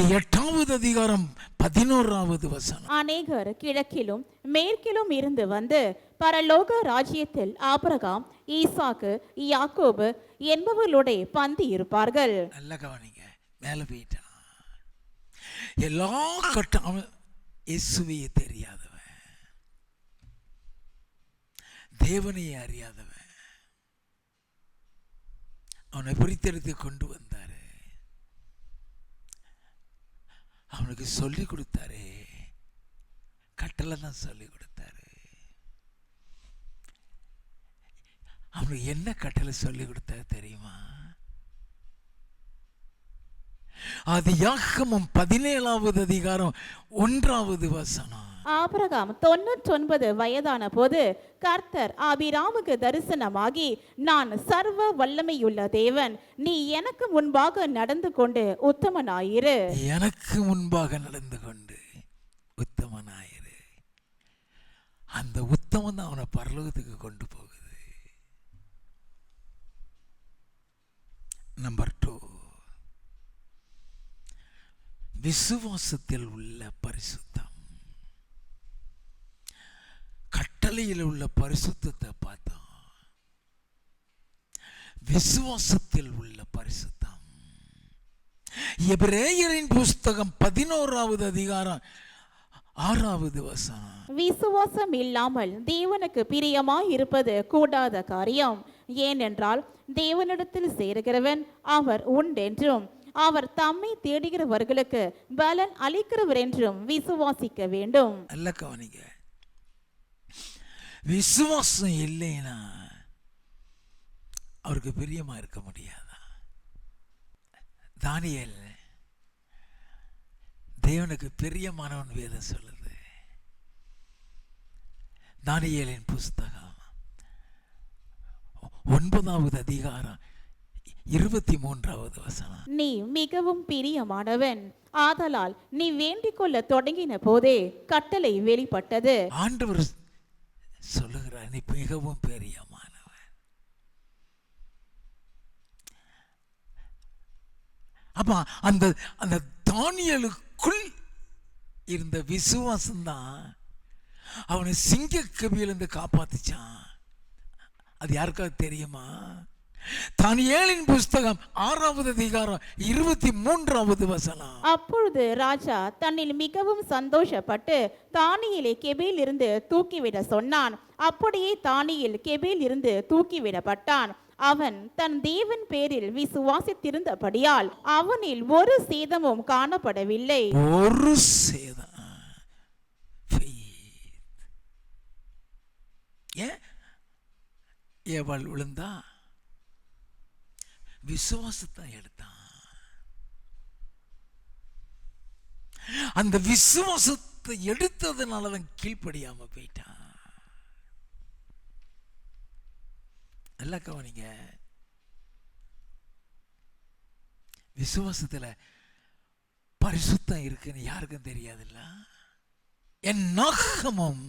8வது அதிகாரம் 11வது வசனம். அநேகர் கிழக்கிலும் மேற்கிலும் இருந்து வந்து பரலோக ராஜ்யத்தில் ஆபிரகாம், ஈசாக்கு, யாக்கோபு என்பவர்களுடைய பந்தி இருப்பார்கள். நல்ல கவனிங்க, மேல போயிட்டான். எல்லா கட்டம் இயேசுவையே தெரியாதவன், தேவனையே அறியாதவன், அவனை பிரித்தெடுத்து கொண்டு வந்தாரு. அவனுக்கு சொல்லி கொடுத்தாரு, கட்டளை தான் சொல்லி கொடுத்தாரு. அவனுக்கு என்ன கட்டளை சொல்லி கொடுத்தாரு தெரியுமா? அது யாக்கமம் 17வது அதிகாரம் 1வது வசனம். ஆபிரகாம் 99 வயதான போது கர்த்தர் ஆபிராமுக்கு தரிசனமாகி, நான் சர்வ வல்லமையுள்ள தேவன், நீ எனக்கு முன்பாக நடந்து கொண்டு உத்தமனாயிரு. எனக்கு முன்பாக நடந்து கொண்டு உத்தமனாயிரு. அந்த உத்தமன் தான் அவனை பரலோகத்துக்கு கொண்டு போகுது. நம்பர் 2, விசுவாசத்தில் உள்ள பரிசுத்தம். கட்டளையில் உள்ள பரிசுத்தத்தை பார்த்தோம். விசுவாசத்தில் உள்ள பரிசுத்தம். எபிரேயரின் புஸ்தகம் 11வது அதிகாரம் 6வது வசனம். விசுவாசம் இல்லாமல் தேவனுக்கு பிரியமாய் இருப்பது கூடாத காரியம். ஏனென்றால் தேவனிடத்தில் சேருகிறவன் அவர் உண்டென்றும் அவர் தம்மை தேடுகிறவர்களுக்கு பலன் அளிக்கிறவர் என்றும் விசுவாசிக்க வேண்டும். நல்ல கவனிங்க, விசுவாசம் இல்லைன்னா அவருக்கு பிரியமா இருக்க முடியாதா? தானியேல் தேவனுக்கு பிரியமானவன் வேதம் சொல்லுது. தானியேலின் புஸ்தகம் 9வது அதிகாரம் 23வது வசனம். நீ மிகவும் பிரியமானவன், ஆதலால் நீ வேண்டிக் கொள்ள தொடங்கின போதே கட்டளை வெளிப்பட்டது. ஆண்டவர் சொல்லுகிறார், நீ மிகவும் பிரியமானவன். அப்ப அந்த அந்த தானியேலுக்குள் இருந்த விசுவாசம் தான் அவனை சிங்க கபியிலிருந்து காப்பாத்துச்சான். அது யாருக்காவது தெரியுமா? தானியேலின் புஸ்தகம் 6வது அதிகாரம் 23வது வசனம். அப்பொழுது ராஜா தன்னில் மிகவும் சந்தோஷப்பட்டு தானியேலை கெபியில் இருந்து தூக்கிவிட சொன்னான். அப்படியே தானியேல் கெபியில் இருந்து தூக்கிவிடப்பட்டான். அவன் தன் தேவன் பேரில் விசுவாசித்திருந்தபடியால் அவனில் ஒரு சேதமும் காணப்படவில்லை. ஒரு சேதம். ஏவாள் விழுந்தா விசுவாசத்தை எடுத்தான். அந்த விசுவாசத்தை எடுத்ததுனாலதான் கீழ்ப்படியாம போயிட்டான். நல்லா கவனிங்க, விசுவாசத்துல பரிசுத்தம் இருக்குன்னு யாருக்கும் தெரியாதுல்ல. என் நாகமம்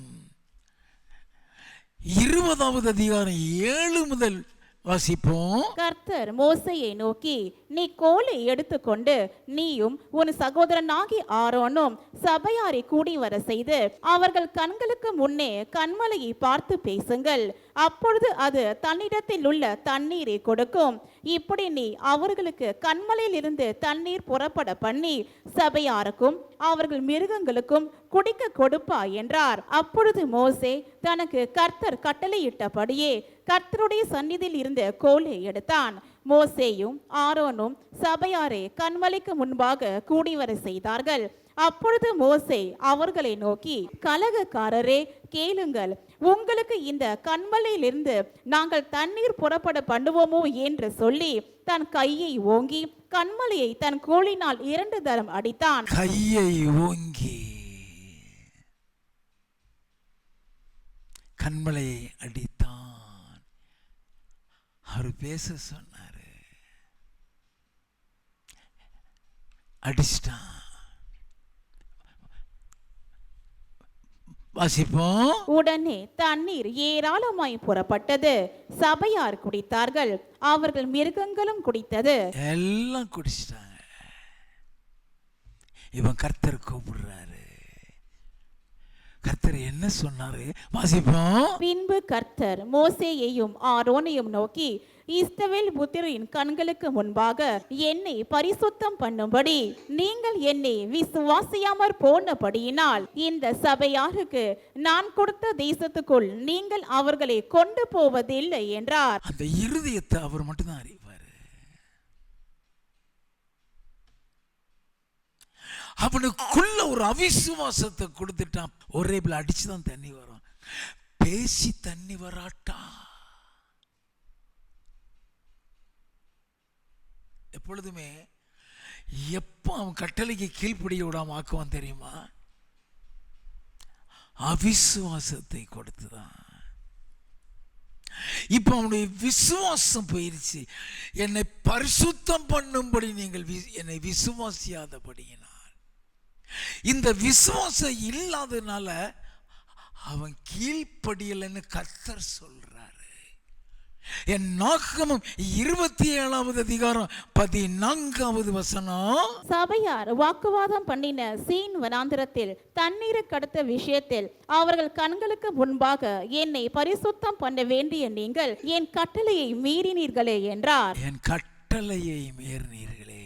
20வது அதிகாரம் 7 முதல் வாசிப்போம். கர்த்தர் மோசேயை நோக்கி, நீ கோலை எடுத்துக்கொண்டு நீயும் உன் சகோதரனாகி ஆரோனும் சபையாரை கூடி வர செய்து அவர்கள் கண்களுக்கு முன்னே கன்மலையை பார்த்து பேசுங்கள். அப்பொழுது அது தன்னிடத்தில் உள்ள தண்ணீரை கொடுக்கும். இப்படி நீ அவர்களுக்கு கன்மலையில் இருந்து தண்ணீர் புறப்பட பண்ணி சபையாருக்கும் அவர்கள் மிருகங்களுக்கும் குடிக்க கொடுப்பா என்றார். அப்பொழுது மோசே தனக்கு கர்த்தர் கட்டளையிட்டபடியே கர்த்தருடைய சந்நிதியில் இருந்த கோலை எடுத்தான். மோசேயும் ஆரோனும் சபையாரை கன்மலைக்கு முன்பாக கூடிவர செய்தார்கள். அப்பொழுது மோசே அவர்களை நோக்கி, கலகக்காரரே கேளுங்கள், உங்களுக்கு இந்த கன்மலையிலிருந்து நாங்கள் தண்ணீர் புறப்பட பண்ணுவோமோ என்று சொல்லி தன் கையை ஓங்கி கன்மலையை தன் கோலினால் 2 தரம் அடித்தான். கையை ஓங்கி கன்மலையை அடித்தான். அவர் பேச சொன்னாரு, அடிச்சிட்டான். வாசிப்போம். உடனே தண்ணீர் ஏராளமாய் புறப்பட்டது. சபையார் குடித்தார்கள், அவர்கள் மிருகங்களும் குடித்தது. எல்லாம் குடிச்சிட்டாங்க. இவன் கர்த்தர் கூப்பிடுறாரு. கர்த்தர் என்ன சொன்னாரு? வாசிப்போம். பின்பு கர்த்தர் மோசேயையும் ஆரோனையும் நோக்கி, இஸ்ரவேல் புத்திரின் கண்களுக்கு முன்பாக என்னை பரிசுத்தம் பண்ணும்படி நீங்கள் என்னை விசுவாசியாமற் போனபடியினால் இந்த சபையாருக்கு நான் கொடுத்த தேசத்துக்குள் நீங்கள் அவர்களை கொண்டு போவதில்லை என்றார். அந்த இருதயத்தை அவர் மட்டும்தான் அறிவார். அவனுக்குள்ள ஒரு அவிசுவாசத்தை கொடுத்துட்டான். ஒரே பிள்ளை அடிச்சுதான் தண்ணி வரும், பேசி தண்ணி வராட்டா. எப்பொழுதுமே எப்போ அவன் கட்டளைக்கு கீழ்ப்படிய விடாம ஆக்குவான் தெரியுமா? அவிசுவாசத்தை கொடுத்துதான். இப்ப அவனுடைய விசுவாசம் போயிருச்சு. என்னை பரிசுத்தம் பண்ணும்படி நீங்கள் என்னை விசுவாசியாதபடியினால், இந்த விசுவாசம் இல்லாதனால அவன் கீழ்ப்படியலன்னு கர்த்தர் சொல்றாரு. என் நாகமம் 27வது அதிகாரம் 14வது வசனம். சபையார் வாக்குவாதம் பண்ணின சீன் வனாந்திரத்தில் தண்ணீரை கடத்த விஷயத்தில் அவர்கள் கண்களுக்கு முன்பாக என்னை பரிசுத்தம் பண்ண வேண்டிய நீங்கள் என் கட்டளையை மீறினீர்களே என்றார். என் கட்டளையை மீறினீர்களே.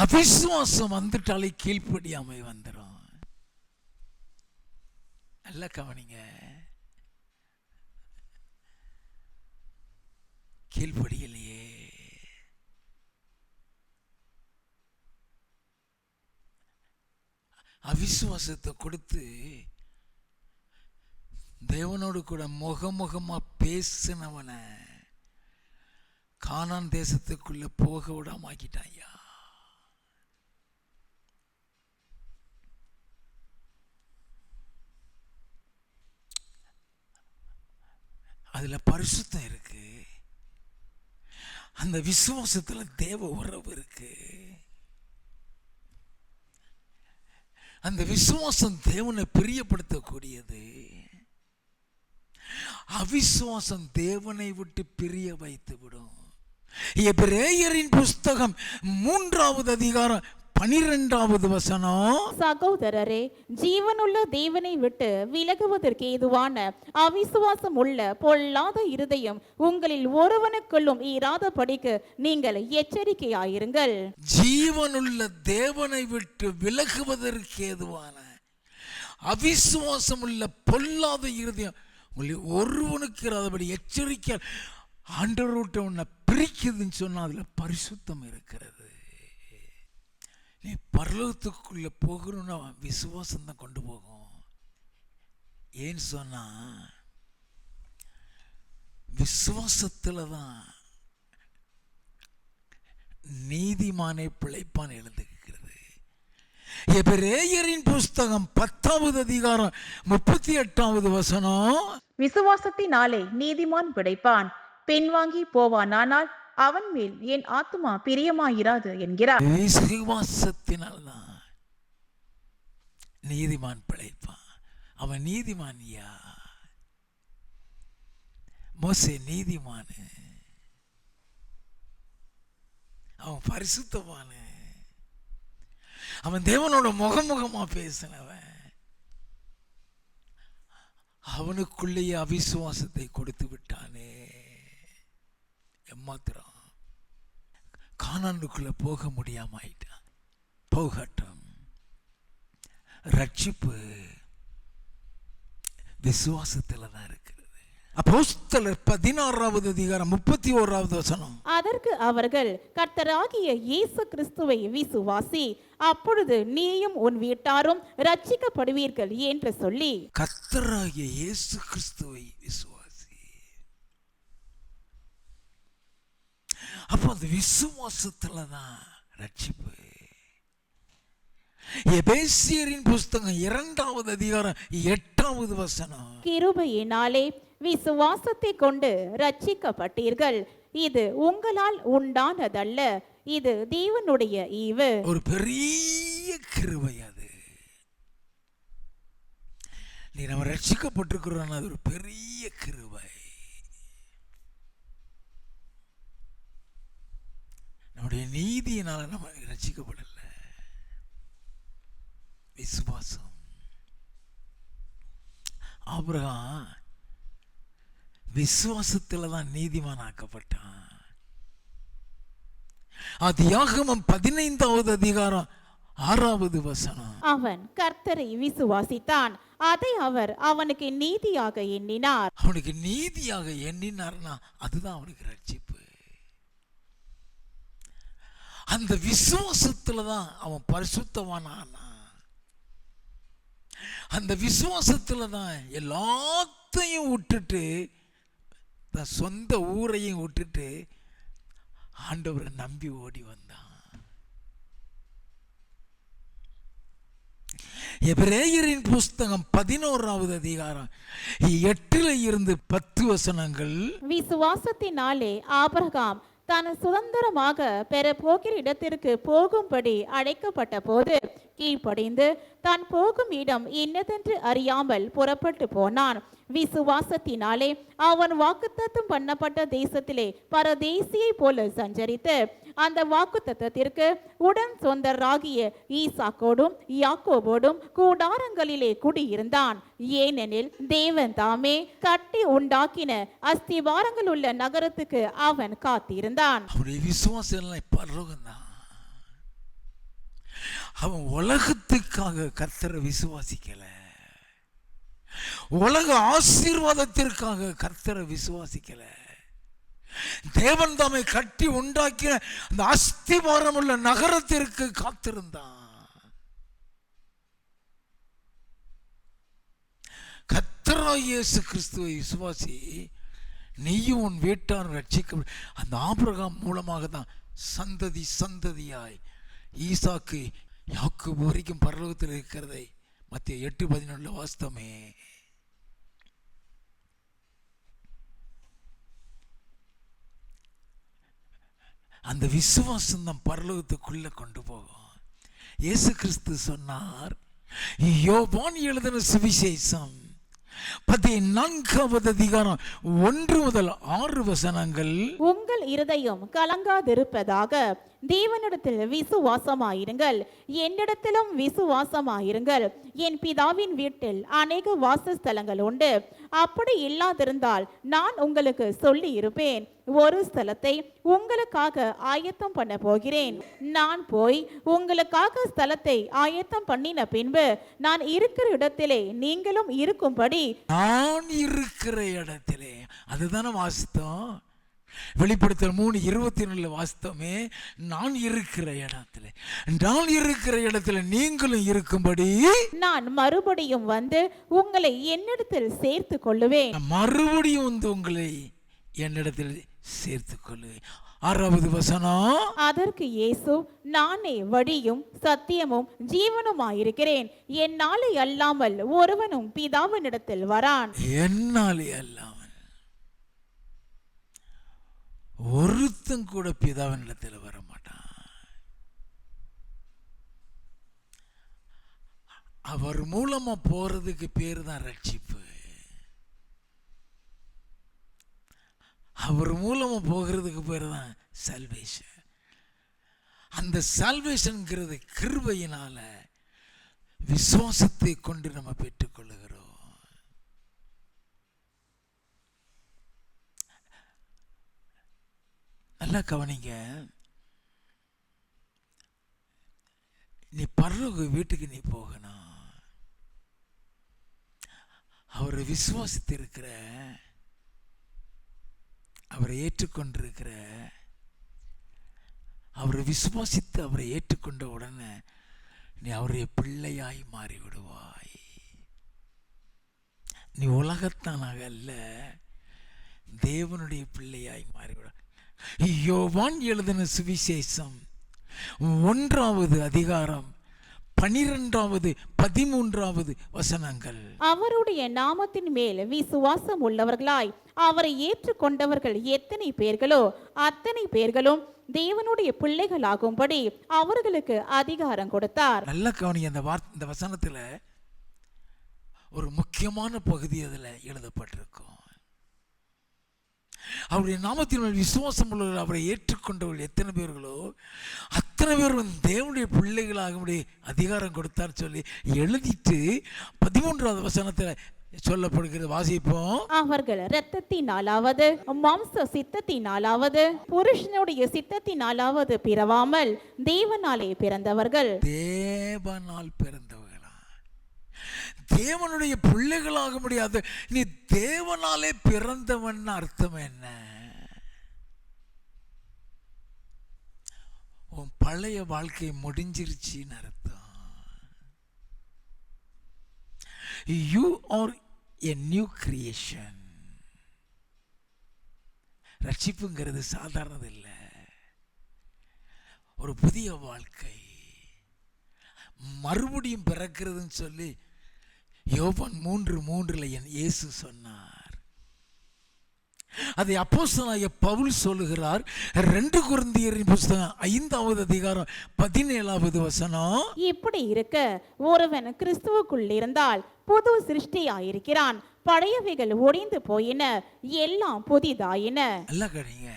அவிசுவாசம் வந்துட்டாலே கீழ்ப்படியாமை வந்துடும். நல்ல கவனிங்க. கீழ்ப்படியலையே. அவிசுவாசத்தை கொடுத்து தேவனோடு கூட முகமுகமா பேசினவனை கானான் தேசத்துக்குள்ள போக விடாம ஆக்கிட்டாயா. அதுல பரிசுத்தம் இருக்கு, அந்த விசுவாசத்துல தேவ உறவு இருக்கு. அந்த விசுவாசம் தேவனை பிரியப்படுத்தக்கூடியது. அவிசுவாசம் தேவனை விட்டு பிரிய வைத்து விடும். எபிரேயரின் புஸ்தகம் 3வது அதிகாரம் 12வது வசனம். சகோதரரே, ஜீவனுள்ள தேவனை விட்டு விலகுவதற்கு ஏதுவான அவிசுவாசம் உள்ள பொல்லாத இருதயம் உங்களில் ஒருவனுக்குள்ளும் இராதபடிக்கு நீங்கள் எச்சரிக்கையாயிருங்கள். ஜீவனுள்ள தேவனை விட்டு விலகுவதற்கு ஏதுவான அவிசுவாசம் உள்ள பொல்லாத இருதயம் உங்களில் ஒருவனுக்கு இராதபடி எச்சரிக்கை. ஆண்டவரோட்ட உன்னை பிரிக்குதுன்னு சொன்னா அதுல பரிசுத்தம் இருக்கிறது. நீ பரலோகத்துக்குள்ள போகணும்னா விசுவாசம் தான் கொண்டு போகும். ஏன்னு சொன்னா விசுவாசத்துல தான் நீதிமானை பிழைப்பான் எழுதுகிறது. எபிரேயரின் புஸ்தகம் 10வது அதிகாரம் 38வது வசனம். விசுவாசத்தினாலே நீதிமான் பிழைப்பான், பின்வாங்கி போவானானால் அவன் மேல் என் ஆத்துமா பிரியமாயிராது என்கிறார். விசுவாசத்தினால்தான் நீதிமான் பிழைப்பான். அவன் நீதிமானியா? மோசே நீதிமான், அவன் பரிசுத்தவான், அவன் தேவனோட முகமுகமா பேசினவன். அவனுக்குள்ளேயே அவிசுவாசத்தை கொடுத்து விட்டானே. எம்மாத்திரம் கானானுக்குள்ள போக முடியாம ஆயிட்டான். போகட்டும். ரட்சிப்பு விசுவாசத்துல தான் இருக்கிறது. அப்போஸ்தலர் 16வது அதிகாரம் 31வது வசனம். அதற்கு அவர்கள், கர்த்தராகிய இயேசு கிறிஸ்துவை விசுவாசி, அப்பொழுது நீயும் உன் வீட்டாரும் ரட்சிக்கப்படுவீர்கள் என்று சொல்லி. கர்த்தராகிய இயேசு கிறிஸ்துவை விசுவாசி. அப்போ அந்த விசுவாசத்துல தான் ரட்சிப்பு. எபேசியரின் புஸ்தகம் 2வது அதிகாரம் 8வது வசனம். கிருபையினாலே விசுவாசத்தை கொண்டு ரட்சிக்கப்பட்டீர்கள், இது உங்களால் உண்டானதல்ல, இது தேவனுடைய ஈவு. ஒரு பெரிய கிருபை அது. நீ நம்ம ரட்சிக்கப்பட்டிருக்கிறோம், அது ஒரு பெரிய கிருபை. நம்முடைய நீதியினால நம்ம ரட்சிக்கப்படல. விசுவாசம். ஆபிரகாம் விசுவாசத்துல தான் நீதிமான் ஆக்கப்பட்டான். ஆதியாகமம் 15வது அதிகாரம் 6வது வசனம். அவன் கர்த்தரை விசுவாசித்தான், அதை அவர் அவனுக்கு நீதியாக எண்ணினார். அவனுக்கு நீதியாக எண்ணினார்னா அதுதான் அவனுக்கு ரட்சிப்பு. அந்த விசுவாசத்துல தான் அவன் பரிசுத்தவான் ஆனான். அந்த விசுவாசத்துல தான் எல்லாத்தையும் விட்டுட்டு, தன் சொந்த ஊரையும் விட்டுட்டு ஆண்டவரை நம்பி ஓடி வந்தான். எபிரேயரின் புஸ்தகம் 11வது அதிகாரம் 8 10 வசனங்கள். விசுவாசத்தினாலே ஆபிரகாம் தான் சுதந்திரமாக பெற போகிற இடத்திற்கு போகும்படி அழைக்கப்பட்ட போது கீழ்ப்படிந்து தான் போகும் இடம் இன்னதென்று அறியாமல் புறப்பட்டு போனான். விசுவாசத்தினாலே அவன் வாக்குத்தத்தம் பண்ணப்பட்ட தேசத்திலே பரதேசியை போல சஞ்சரித்து அந்த வாக்குத்தத்தத்திற்கு உடன் சொந்தராகிய ஈசாக்கோடும் யாக்கோபோடும் கூடாரங்களிலே குடியிருந்தான். ஏனெனில் தேவன் தாமே கட்டி உண்டாக்கின அஸ்திவாரங்கள் உள்ள நகரத்துக்கு அவன் காத்திருந்தான். அவனுடைய விசுவாசம் எல்லாம் பரலோகம்தான். அவன் உலகத்துக்காக கர்த்தரை விசுவாசிக்கல, உலக ஆசீர்வாதத்திற்காக கர்த்தரை விசுவாசிக்கல. தேவன் தாமே கட்டி உண்டாக்கின அந்த அஸ்திவாரம் உள்ள நகரத்திற்கு காத்திருந்தான். கர்த்தராகிய இயேசு கிறிஸ்துவை விசுவாசி, நீயும் உன் வீட்டாரும் ரட்சிக்க. அந்த ஆபிரகாம் மூலமாக தான் சந்ததி சந்ததியாய் ஈசாக்கு யாக்கோபு வரைக்கும் பரலோகத்தில் இருக்கிறதை மத்திய 8:11 வாஸ்தவமே. அந்த விசுவாசம் தான் பரலோகத்துக்குள்ள கொண்டு போகும். இயேசு கிறிஸ்து சொன்னார், யோவான் எழுதின சுவிசேஷம் 14வது அதிகாரம் 1 முதல் 6 வசனங்கள். உங்கள் இருதயம் கலங்காதிருப்பதாக தேவனிடத்தில் விசுவாசமாயிருங்கள், என்னிடத்திலும் விசுவாசமாயிருங்கள். என் பிதாவின் வீட்டில் அநேக வாசஸ்தலங்கள் உண்டு. அப்படி இல்லாதிருந்தால் நான் உங்களுக்கு சொல்லி இருப்பேன். ஒரு ஸ்தலத்தை உங்களுக்காக ஆயத்தம் பண்ண போகிறேன். நான் போய் உங்களுக்காக ஸ்தலத்தை ஆயத்தம் பண்ணின பின்பு நான் இருக்கிற இடத்திலே நீங்களும் இருக்கும்படி. நான் இருக்கிற இடத்திலே, அதுதானே வாஸ்தவம். வெளிப்படுத்தல் 3:24 வாஸ்தவமே. நான் இருக்கிற இடத்துல, நான் இருக்கிற இடத்துல நீங்களும் இருக்கும்படி நான் மறுபடியும் வந்து உங்களை என்னிடத்தில் சேர்த்து கொள்ளுவேன். மறுபடியும் வந்து உங்களை என்னிடத்தில் சேர்த்து கொள்ளுவேன். 6வது வசனம். அதற்கு இயேசு, நானே வழியும் சத்தியமும் ஜீவனுமாயிருக்கிறேன், என்னாலே அல்லாமல் ஒருவனும் பிதாவினிடத்தில் வரான். என்னாலே அல்லாமல் ஒருத்தன் கூட பிதாவினிடத்தில் வர மாட்டான். அவர் மூலமா போறதுக்கு பேரு தான் ரட்சிப்பு. அவர் மூலமா போகிறதுக்கு பேரு தான் சால்வேஷன். அந்த சால்வேஷன்ங்கிறது கிருபையினால விசுவாசத்தை கொண்டு நம்ம பெற்றுக்கொள்ளுகிறோம். நல்லா கவனிங்க. நீ பரலோக வீட்டுக்கு நீ போகணும். அவரை விசுவாசித்து இருக்கிற, அவரை ஏற்றுக்கொண்டிருக்கிற, அவரை விசுவாசித்து அவரை ஏற்றுக்கொண்ட உடனே நீ அவருடைய பிள்ளையாய் மாறிவிடுவாய். நீ உலகத்தானாக அல்ல, தேவனுடைய பிள்ளையாய் மாறிவிடுவாய். யோவான் எழுதின சுவிசேஷம் 1வது அதிகாரம் 12வது 13வது வசனங்கள். அவருடைய நாமத்தின் மேல் விசுவாசம் உள்ளவர்களாய் அவரை ஏற்றுக்கொண்டவர்கள் எத்தனை பேர்களோ அத்தனை பேர்களும் தேவனுடைய பிள்ளைகளாகும்படி அவர்களுக்கு அதிகாரம் கொடுத்தார். நல்ல கவனி. இந்த வசனத்துல ஒரு முக்கியமான பகுதி அதில் எழுதப்பட்டிருக்கும். அவருடைய நாமத்தின் மேல் விசுவாசம் உள்ளவர்கள், அவரை ஏற்றுக்கொண்டவர்கள் எத்தனை பேர்களோ அத்தனை பேரும் தேவனுடைய பிள்ளைகளாக அதிகாரம் கொடுத்தார் சொல்லி எழுதிட்டு 13வது வசனத்தில் சொல்லப்படுகிறது. வாசிப்போம். அவர்கள் இரத்தத்தினாலாவது மாம்ச சித்தத்தினாலாவது புருஷனுடைய சித்தத்தினாலாவது பிறவாமல் தேவனாலே பிறந்தவர்கள். தேவனால் பிறந்தவர்களா? தேவனுடைய பிள்ளைகளாக முடியாது. நீ தேவனாலே பிறந்தவன் அர்த்தம் என்ன? உன் பழைய வாழ்க்கை முடிஞ்சிருச்சின்னு அர்த்தம். You are a new creation. ரட்சிப்புங்கிறது சாதாரணது இல்லை, ஒரு புதிய வாழ்க்கை, மறுபடியும் பிறக்கிறதுன்னு சொல்லி யோவான் 3:3 இயேசு சொன்னார். அதை அப்போஸ்தலனாகிய பவுல் சொல்லுகிறார். 2 கொரிந்தியரின் புத்தகம் 5வது அதிகாரம் 17வது வசனம். இப்படி இருக்க ஒருவன் கிறிஸ்துவுக்குள் இருந்தால் புது சிருஷ்டியாயிருக்கிறான், பழையவைகள் ஒழிந்து போயின, எல்லாம் புதிதாயின. நல்லா கேட்டீங்க.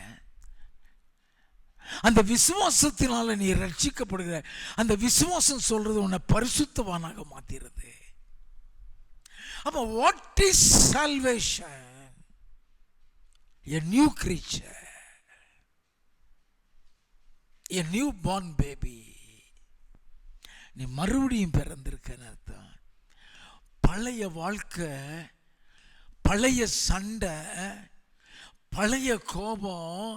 அந்த விசுவாசத்தினால நீ ரட்சிக்கப்படுகிற அந்த விசுவாசம் சொல்றது உன்னை பரிசுத்தவானாக மாத்திருது. அப்ப what is salvation? A new creature, a new born baby. நீ மறுபடியும் பிறந்திருக்கன்னு அர்த்தம். பழைய வாழ்க்கை, பழைய சண்டை, பழைய கோபம்,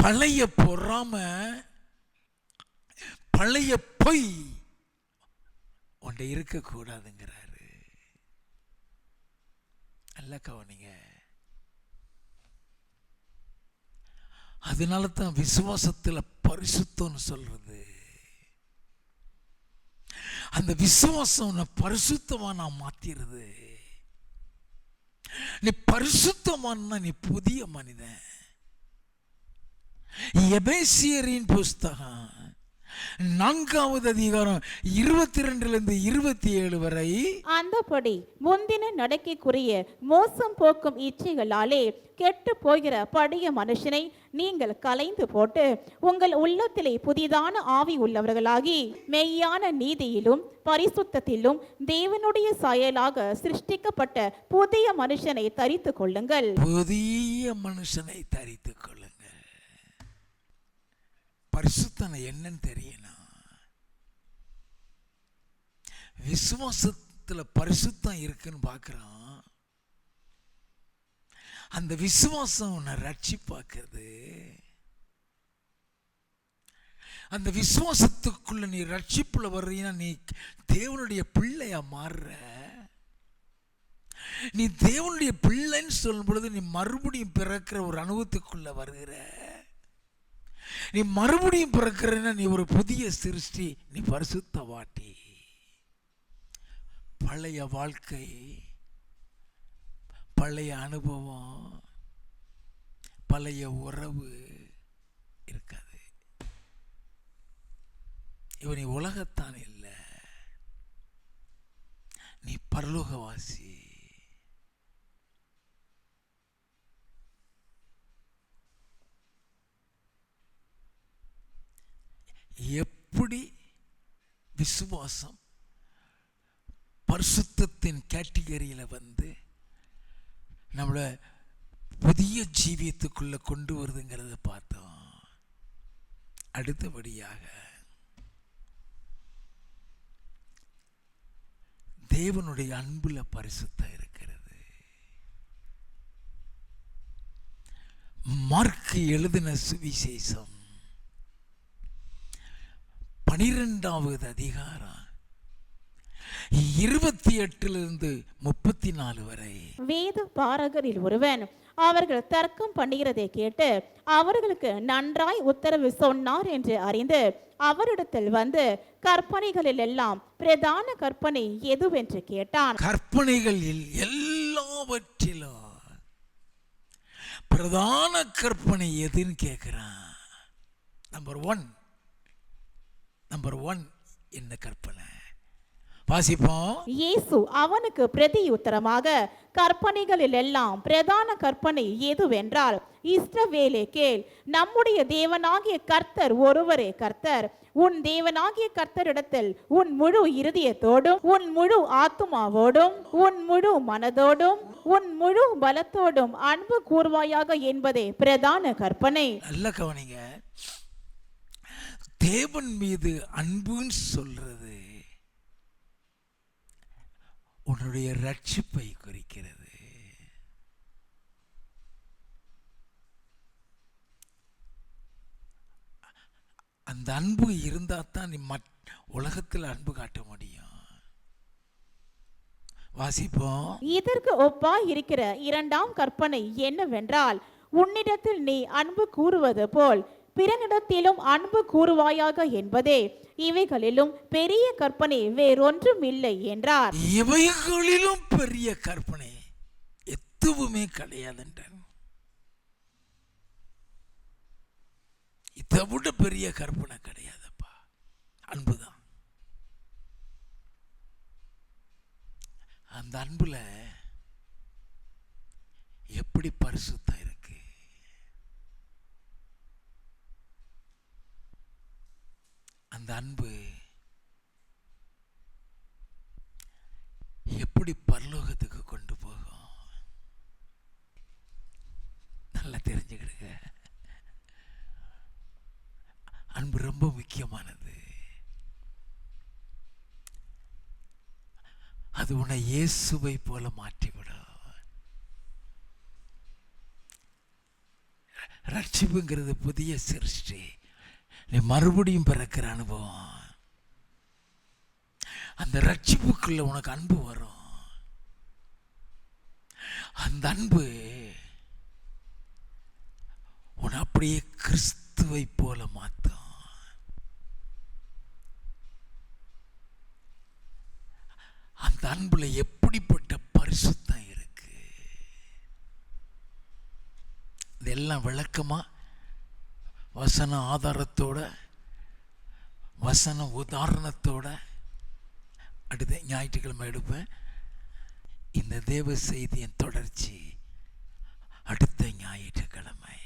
பழைய பொறாமை, பழைய பொய் உன்னை இருக்கக்கூடாதுங்கிறாரு. நல்ல கவனிங்க. அதனால தான் விசுவாசத்தில் பரிசுத்தம்னு சொல்றது. அந்த விசுவாசம் உன்னை பரிசுத்தமா மாத்திருது. நீ பரிசுத்தமான நீ புதிய மனிதன். எபேசியரின் புஸ்தகம் 4வது அதிகாரம் 22 27 வரை. அந்தபடி முந்தின நடக்கைக்குரிய மோசம் போக்கும் இச்சைகளாலே கெட்டு போகிற பழைய மனுஷனை நீங்கள் கலைந்து போட்டு உங்கள் உள்ளத்திலே புதிதான ஆவி உள்ளவர்களாகி மெய்யான நீதியிலும் பரிசுத்தத்திலும் தேவனுடைய சாயலாக சிருஷ்டிக்கப்பட்ட புதிய மனுஷனை தரித்து கொள்ளுங்கள். புதிய மனுஷனை தரித்து கொள்ளுங்கள். பரிசுத்தம் என்னன்னு தெரியணும். விசுவாசத்துல பரிசுத்தம் இருக்குன்னு பார்க்கிறோம். அந்த விசுவாசம் உன்னை ரட்சிப்பாக்குறது. அந்த விசுவாசத்துக்குள்ள நீ ரட்சிப்புல வர்றீன்னா நீ தேவனுடைய பிள்ளையா மாறுற. நீ தேவனுடைய பிள்ளைன்னு சொல்லும் பொழுது நீ மறுபடியும் பிறக்கிற ஒரு அனுபவத்துக்குள்ள வருகிற. நீ மறுபடியும் பிறக்கிறன்னா நீ ஒரு புதிய சிருஷ்டி, நீ பரிசுத்த வாட்டி. பழைய வாழ்க்கை, பழைய அனுபவம், பழைய உறவு இருக்காது. இவன் நீ உலகத்தான் இல்லை, நீ பரலோகவாசி. எப்படி விசுவாசம் பரிசுத்தத்தின் கேட்டகரியில வந்து நம்மளை புதிய ஜீவியத்துக்குள்ள கொண்டு வருதுங்கிறத பார்த்தோம். அடுத்தபடியாக தேவனுடைய அன்புல பரிசுத்தம் இருக்கிறது. மார்க்கு எழுதின சுவிசேஷம் 12வது அதிகாரம் 28 34 வரை. வேத பாரகரில் ஒருவன் அவர்கள் தர்க்கம் பண்ணுகிறதை கேட்டு அவர்களுக்கு நன்றாய் உத்தரவு சொன்னார் என்று அறிந்து அவரிடத்தில் வந்து கற்பனைகளில் எல்லாம் பிரதான கற்பனை எதுவென்று கேட்டான். கற்பனைகளில் எல்லாவற்றிலும் பிரதான கற்பனை எதுன்னு கேட்கிறான். நம்பர் ஒன் என்ன கற்பனை? வாசிப்போம். இயேசு அவனுக்கு பிரதி உத்தரமாக, கற்பனைகளில் எல்லாம் பிரதான கற்பனை எதுவென்றால், இஸ்ரவேலே கேள், நம்முடைய தேவனாகிய கர்த்தர் ஒருவரே கர்த்தர். உன் தேவனாகிய கர்த்தரிடத்தில் உன் முழு இருதயத்தோடும் உன் முழு ஆத்துமாவோடும் உன் முழு மனதோடும் உன் முழு பலத்தோடும் அன்பு கூர்வாயாக என்பதே பிரதான கற்பனை. நல்ல கவனிங்க. தேவன் மீது அன்புன்னு சொல்றது உன்னுடைய ரட்சிப்பை குறிக்கிறது. அந்த அன்பு இருந்தா தான் நீ உலகத்தில் அன்பு காட்ட முடியும். வாசிப்போம். இதற்கு ஒப்பா இருக்கிற இரண்டாம் கற்பனை என்னவென்றால், உன்னிடத்தில் நீ அன்பு கூறுவது போல் பிறனிடத்திலும் அன்பு கூறுவாயாக என்பதே. இவைகளிலும் பெரிய கற்பனை வேறொன்றும் இல்லை என்றார். இவைகளிலும் பெரிய கற்பனை எதுவுமே கிடையாது என்றார். இதை விட பெரிய கற்பனை கிடையாதுப்பா, அன்புதான். அந்த அன்புல எப்படி பரிசுத்தம் இருக்கு. அந்த அன்பு எப்படி பரலோகத்துக்கு கொண்டு போகும். நல்லா தெரிஞ்சுக்கிடுங்க. அன்பு ரொம்ப முக்கியமானது. அது உன்னை இயேசுவை போல மாற்றிவிடும். ரட்சிப்புங்கிறது புதிய சிருஷ்டி. நீ மறுபடியும் பிறக்கிற அனுபவம். அந்த ரட்சிப்புக்குள்ள உனக்கு அன்பு வரும். அந்த அன்பு உன்னை அப்படியே கிறிஸ்துவை போல மாற்றும். அந்த அன்புல எப்படிப்பட்ட பரிசுத்தம் இருக்கு. இதெல்லாம் விளக்கமா வசன ஆதாரத்தோட வசன உதாரணத்தோட அடுத்த ஞாயிற்றுக்கிழமை எடுப்பேன். இந்த தேவ செய்தியின் தொடர்ச்சி அடுத்த ஞாயிற்றுக்கிழமை.